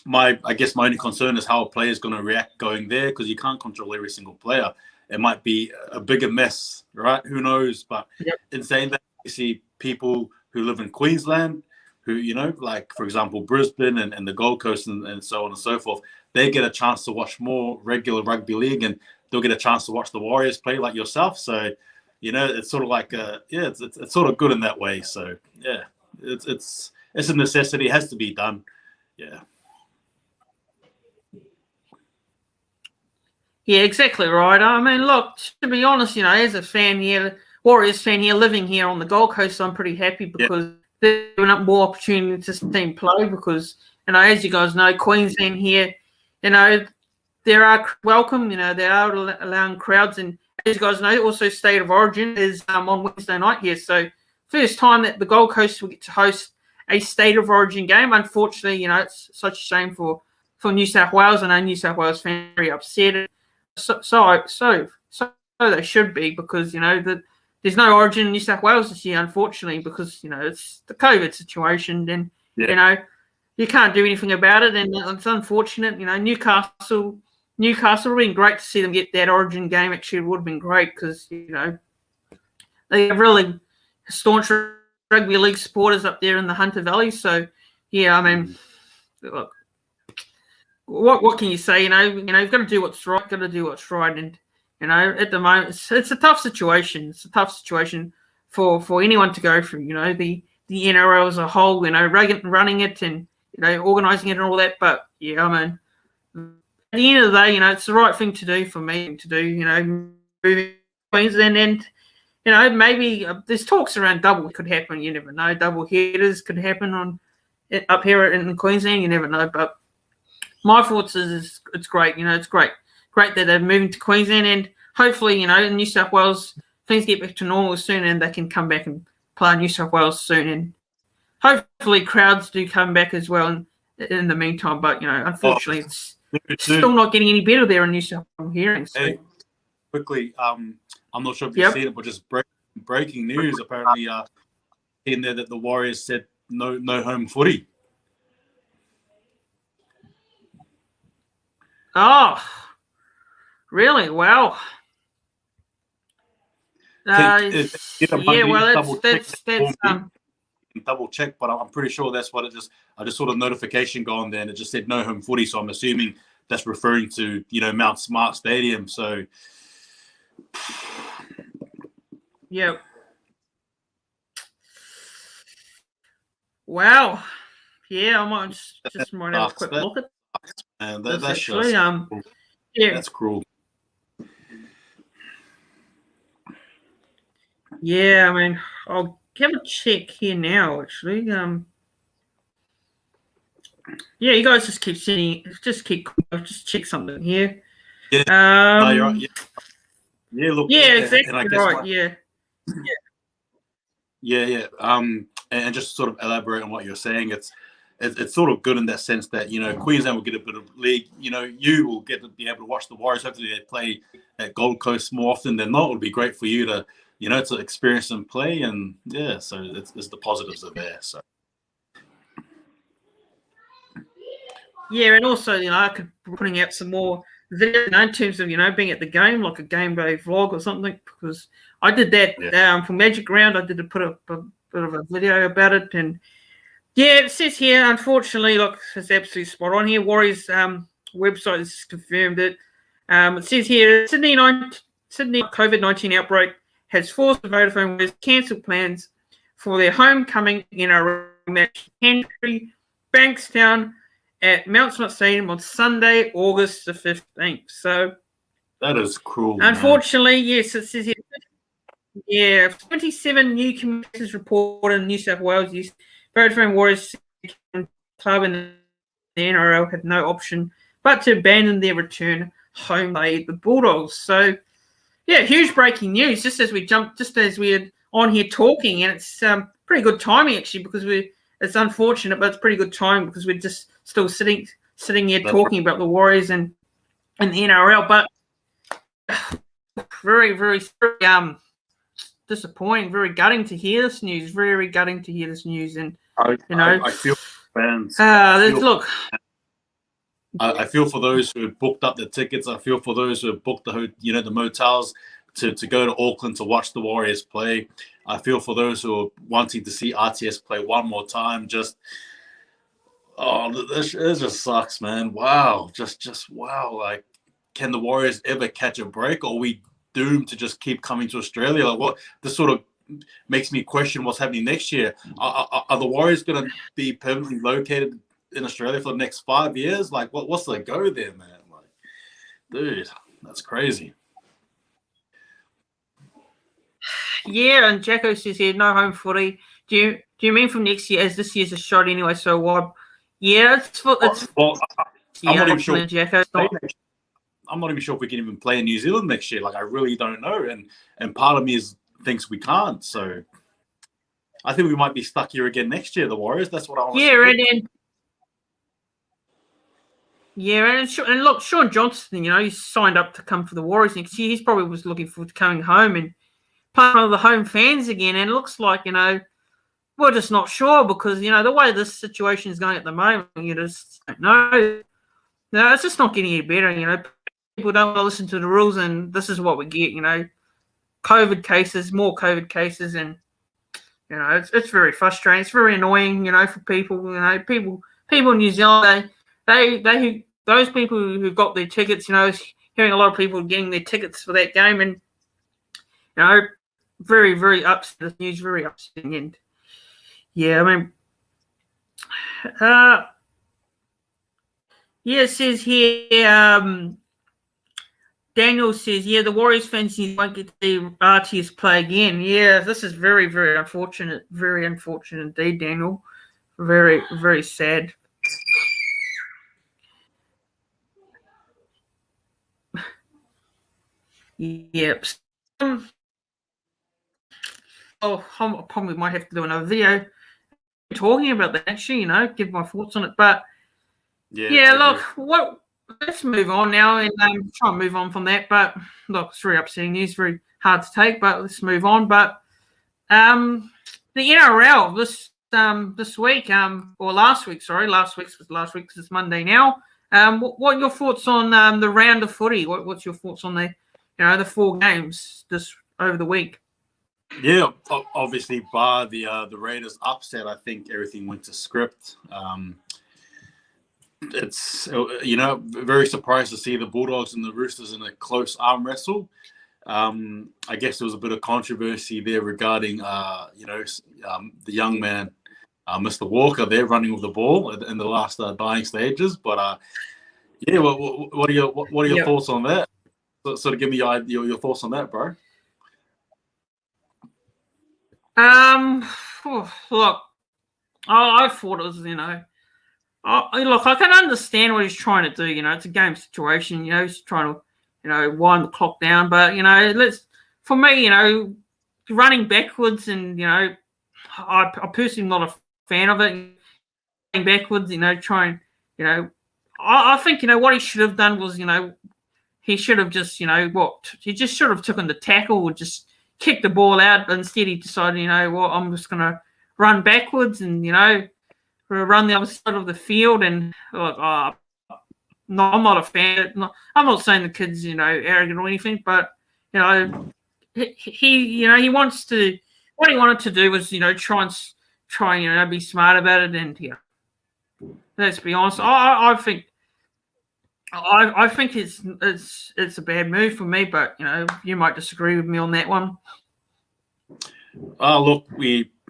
My only concern is how a player is going to react going there, because you can't control every single player. It might be a bigger mess, right? Who knows? But in saying that, you see people who live in Queensland, who, like, for example, Brisbane and the Gold Coast and so on and so forth, they get a chance to watch more regular rugby league, and they'll get a chance to watch the Warriors play like yourself. So, it's sort of like it's sort of good in that way. So, yeah, it's a necessity. It has to be done. Yeah. Yeah, exactly right. I mean, look, to be honest, as a fan here, Warriors fan here, living here on the Gold Coast, I'm pretty happy because they're giving up more opportunity to see team play because, as you guys know, Queensland here, they are welcome, they are allowing crowds. And as you guys know, also State of Origin is on Wednesday night here. So first time that the Gold Coast will get to host a State of Origin game. Unfortunately, it's such a shame for New South Wales. I know New South Wales fans are very upset. So they should be, because there's no Origin in New South Wales this year, unfortunately, because it's the COVID situation, and you can't do anything about it, and it's unfortunate. Newcastle would have been great to see them get that Origin game. Actually, it would have been great because they have really staunch rugby league supporters up there in the Hunter Valley. So yeah, I mean, look. What can you say? You've got to do what's right. Got to do what's right, and at the moment it's a tough situation. It's a tough situation for anyone to go through. The NRL as a whole. Running it and organising it and all that. But yeah, I mean, at the end of the day, it's the right thing to do for me to do. Moving Queensland, and maybe there's talks around double could happen. You never know. Double headers could happen up here in Queensland. You never know, but. My thoughts is it's great. It's great that they're moving to Queensland, and hopefully, in New South Wales, things get back to normal soon, and they can come back and play in New South Wales soon, and hopefully, crowds do come back as well in the meantime. But unfortunately, it's still not getting any better there in New South Wales. I'm hearing. So. Hey, quickly, I'm not sure if you've seen it, but just breaking news. Apparently, in there that the Warriors said no home footy. Oh, really? Wow. That's double check, but I'm pretty sure that's what it just. I just saw the notification go on there, and it just said no home footy. So I'm assuming that's referring to Mount Smart Stadium. So, yep. Wow. Yeah, I might just have a quick look at. And that's actually, just that's cruel. Yeah, I mean, I'll have a check here now. Actually, you guys just keep sending, just check something here. Yeah, no, you're right. Yeah, look. Yeah, exactly right. Yeah. And just sort of elaborate on what you're saying. It's sort of good in that sense that Queensland will get a bit of league. You will get to be able to watch the Warriors. Hopefully, they play at Gold Coast more often than not. It would be great for you to to experience and play. And yeah, so it's the positives are there. So yeah, and also I could be putting out some more video in terms of being at the game, like a game day vlog or something, because I did that for Magic Round. I did put a bit of a video about it. And yeah, it says here, unfortunately, look, it's absolutely spot on here. Warriors website has confirmed it. It says here, Sydney COVID-19 outbreak has forced the Vodafone Warriors to cancel plans for their homecoming match Henry Bankstown at Mount Smart Stadium on Sunday, August the 15th. So that is cruel. Unfortunately, yes, it says here. Yeah, 27 new cases reported in New South Wales. Vodafone Warriors club and the NRL had no option but to abandon their return home play, the Bulldogs. So, yeah, huge breaking news. Just as we're on here talking, and it's pretty good timing actually because it's unfortunate, but it's pretty good timing because we're just still sitting here talking about the Warriors and the NRL. But very, very disappointing, very gutting to hear this news. Very gutting to hear this news, and I feel fans. I feel for those who have booked up the tickets. I feel for those who have booked the motels to go to Auckland to watch the Warriors play. I feel for those who are wanting to see RTS play one more time. This just sucks, man. Wow, just wow. Like, can the Warriors ever catch a break, or are we doomed to just keep coming to Australia? Like, what this sort of makes me question what's happening next year. Are the Warriors going to be permanently located in Australia for the next 5 years? Like, what's the go there, man? Like, dude, that's crazy. Yeah, and Jacko says here, no home footy. Do you mean from next year, as this year's a shot anyway? So why? Yeah, I'm not even sure. Jacko, I'm not even sure if we can even play in New Zealand next year. Like, I really don't know, and part of me thinks we can't. So I think we might be stuck here again next year. The Warriors. That's what I want. And look, Sean Johnson, he's signed up to come for the Warriors next year. He's probably was looking forward to coming home and playing with the home fans again. And it looks like, we're just not sure because, the way this situation is going at the moment, you just don't know. No, it's just not getting any better. People don't want to listen to the rules, and this is what we get, COVID cases, more COVID cases, and, it's very frustrating. It's very annoying, for people, people in New Zealand, those people who got their tickets, hearing a lot of people getting their tickets for that game, and very, very upsetting news, very upsetting. And yeah, I mean, it says here, Daniel says, the Warriors fans won't get to see RTS play again. Yeah, this is very, very unfortunate. Very unfortunate indeed, Daniel. Very, very sad. Yep. I probably might have to do another video talking about that, actually, give my thoughts on it. But, look, let's move on now and try and move on from that. But, look, it's very upsetting news, very hard to take, but let's move on. But the NRL this week, or last week, sorry, last week because it's Monday now. What are your thoughts on the round of footy? What's your thoughts on the 4 games this over the week? Yeah, obviously, bar the Raiders upset, I think everything went to script. It's very surprised to see the Bulldogs and the Roosters in a close arm wrestle. I guess there was a bit of controversy there regarding the young man, Mr. Walker, there running with the ball in the last dying stages. But what are your thoughts on that? Sort of give me your thoughts on that, bro. Look, I thought it was, look, I can understand what he's trying to do. It's a game situation. He's trying to, wind the clock down. But for me, running backwards, and I personally am not a fan of it. Running backwards, trying, I think what he should have done was, he should have just, he just should have taken the tackle or just kicked the ball out. But instead, he decided, I'm just going to run backwards and, run the other side of the field. And look, no, I'm not a fan. I'm not saying the kid's, arrogant or anything, but, he wants to, what he wanted to do was, try, be smart about it. And, let's be honest, I think it's a bad move for me, but you might disagree with me on that one. Look,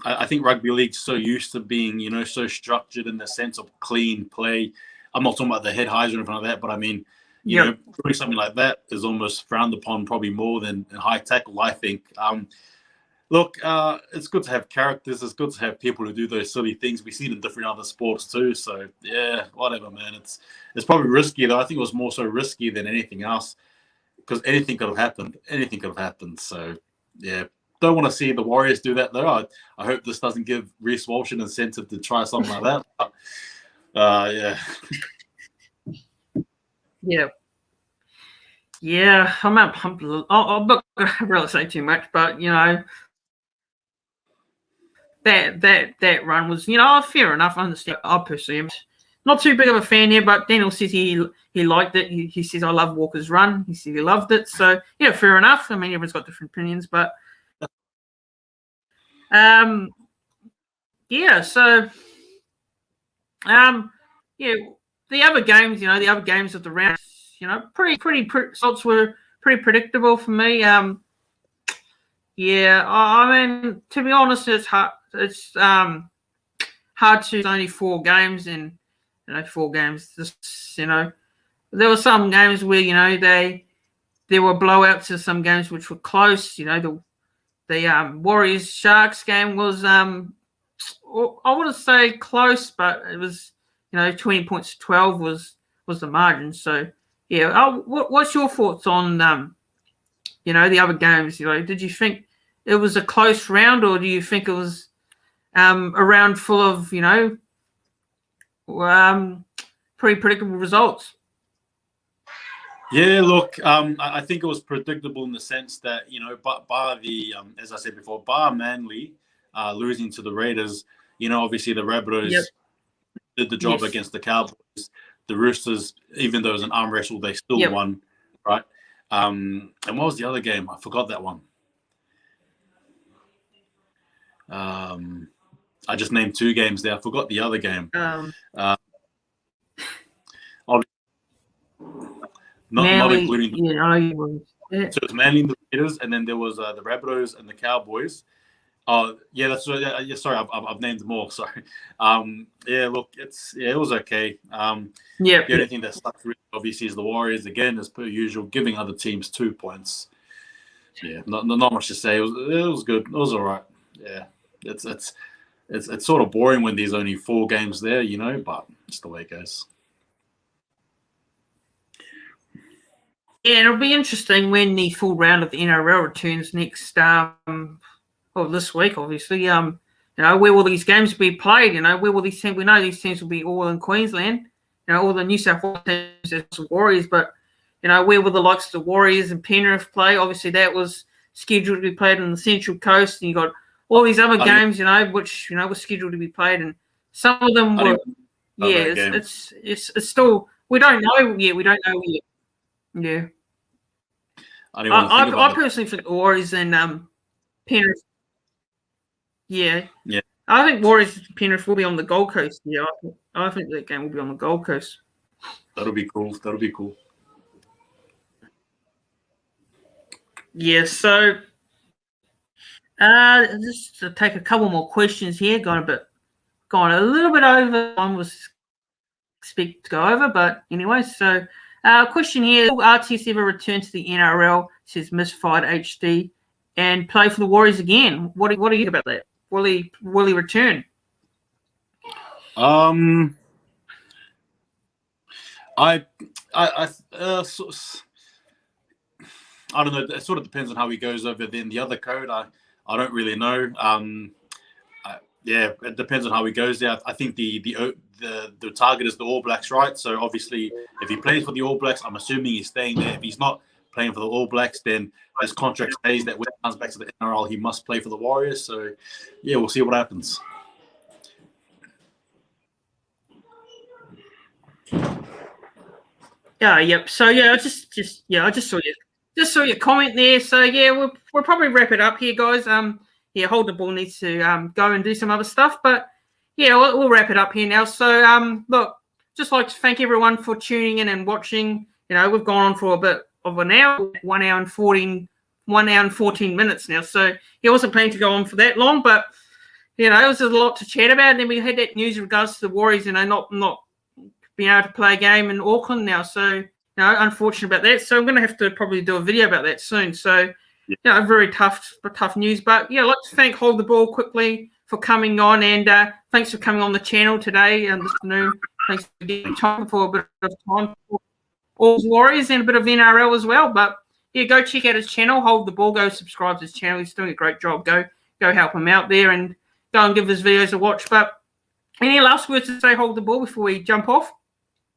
I think rugby league's so used to being so structured in the sense of clean play. I'm not talking about the head highs or anything like that, but I mean, doing something like that is almost frowned upon, probably more than high tackle, I think. Look, it's good to have characters. It's good to have people who do those silly things. We see it in different other sports too. So yeah, whatever, man. It's probably risky though. I think it was more so risky than anything else because anything could have happened. Anything could have happened. So yeah, don't want to see the Warriors do that though. I hope this doesn't give Reece Walsh an incentive to try something like that. But, yeah. Yeah. Yeah, I'm not going to really say too much, but that run was fair enough. I understand. I personally am not too big of a fan here, but Daniel says he liked it. He says I love Walker's run. He said he loved it. So yeah, fair enough. I mean, everyone's got different opinions, but yeah. So yeah, the other games, the other games of the round, pretty results were pretty predictable for me. Yeah, I mean, to be honest, it's hard. It's hard to. It's only 4 games, and 4 games. There were some games where there were blowouts of some games which were close. The Warriors Sharks game was I wouldn't say close, but it was 20 points to 12 was the margin. So yeah, what's your thoughts on the other games? Did you think it was a close round, or do you think it was a round full of pretty predictable results? Yeah, look, I think it was predictable in the sense that but bar the as I said before, bar Manly losing to the Raiders, obviously the Rabbitohs did the job against the Cowboys. The Roosters, even though it was an arm wrestle, they still won, right? And what was the other game? I forgot that one. I just named 2 games there. I forgot the other game. Not including so it was Manly and the Raiders, and then there was the Rabbitohs and the Cowboys. Yeah, that's right. Yeah, sorry, I've named them all. Sorry. Yeah, look, it was okay. The only thing that sucks really obviously is the Warriors again, as per usual, giving other teams 2 points. Yeah, not much to say. It was good. It was all right. Yeah, it's sort of boring when there's only 4 games there, but it's the way it goes. Yeah, it'll be interesting when the full round of the NRL returns next. This week, obviously. Where will these games be played? Where will these teams? We know these teams will be all in Queensland. All the New South Wales teams, the Warriors, but where will the likes of the Warriors and Penrith play? Obviously, that was scheduled to be played on the Central Coast, and you got all these other games, which were scheduled to be played, and some of them were. Yeah, it's still we don't know yet. We don't know yet. Yeah. I personally think Warriors and Penrith. Yeah. I think Warriors and Penrith will be on the Gold Coast. Yeah, I think that game will be on the Gold Coast. That'll be cool. Yeah. So, just to take a couple more questions here. Gone a little bit over. One was expected to go over, but anyway. So, question here: will RTS ever return to the NRL? Says Misfired HD and play for the Warriors again. What do you think about that? Will he return? I don't know. It sort of depends on how he goes over there in the other code. I don't really know. Yeah, it depends on how he goes there. I think the target is the All Blacks, right? So obviously, if he plays for the All Blacks, I'm assuming he's staying there. If he's not playing for the All Blacks, then his contract says that when he comes back to the NRL, he must play for the Warriors. So yeah, we'll see what happens. Yeah. Yep. So yeah, I just saw your comment there. So yeah, we'll probably wrap it up here, guys. Hold the Ball needs to go and do some other stuff, but yeah, we'll wrap it up here now. So look, just like to thank everyone for tuning in and watching. We've gone on for a bit of an hour, 1 hour and 14 minutes now. So I wasn't planning to go on for that long, but it was a lot to chat about. And then we had that news in regards to the Warriors, not being able to play a game in Auckland now. So unfortunate about that. So I'm going to have to probably do a video about that soon. So very tough news. But yeah, I'd like to thank Hold the Ball quickly for coming on, and thanks for coming on the channel today and this afternoon. Thanks for getting time for a bit of time for all Warriors and a bit of NRL as well. But yeah, go check out his channel, Hold the Ball. Go subscribe to his channel. He's doing a great job. Go help him out there and go and give his videos a watch. But any last words to say, Hold the Ball, before we jump off?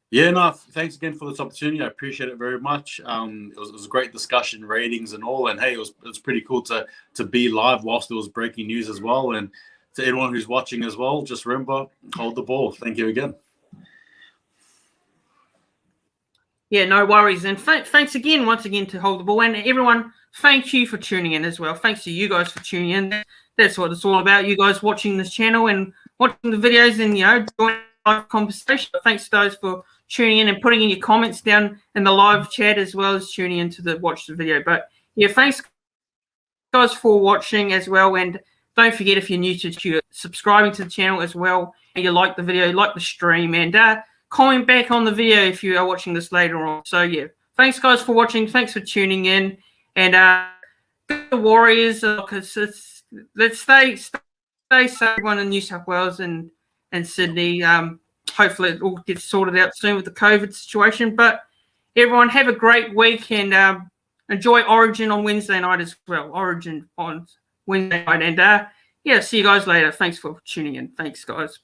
Yeah, no, thanks again for this opportunity. I appreciate it very much. It was a great discussion, ratings and all. And hey, it was pretty cool to be live whilst there was breaking news as well. And to everyone who's watching as well, just remember, hold the ball. Thank you again. Yeah, no worries. And thanks again, once again, to Hold the Ball. And everyone, thank you for tuning in as well. Thanks to you guys for tuning in. That's what it's all about, you guys watching this channel and watching the videos and, joining the live conversation. Thanks to those for tuning in and putting in your comments down in the live chat, as well as tuning in to watch the video. But yeah, thanks guys for watching as well. And don't forget, if you're new to subscribing to the channel as well, and you like the video, like the stream, and comment back on the video if you are watching this later on. So yeah, thanks guys for watching. Thanks for tuning in, and the Warriors. Let's stay safe, everyone in New South Wales and Sydney. Hopefully it all gets sorted out soon with the COVID situation. But everyone, have a great week, and enjoy Origin on Wednesday night as well. Origin on Wednesday night, and yeah, see you guys later. Thanks for tuning in. Thanks, guys.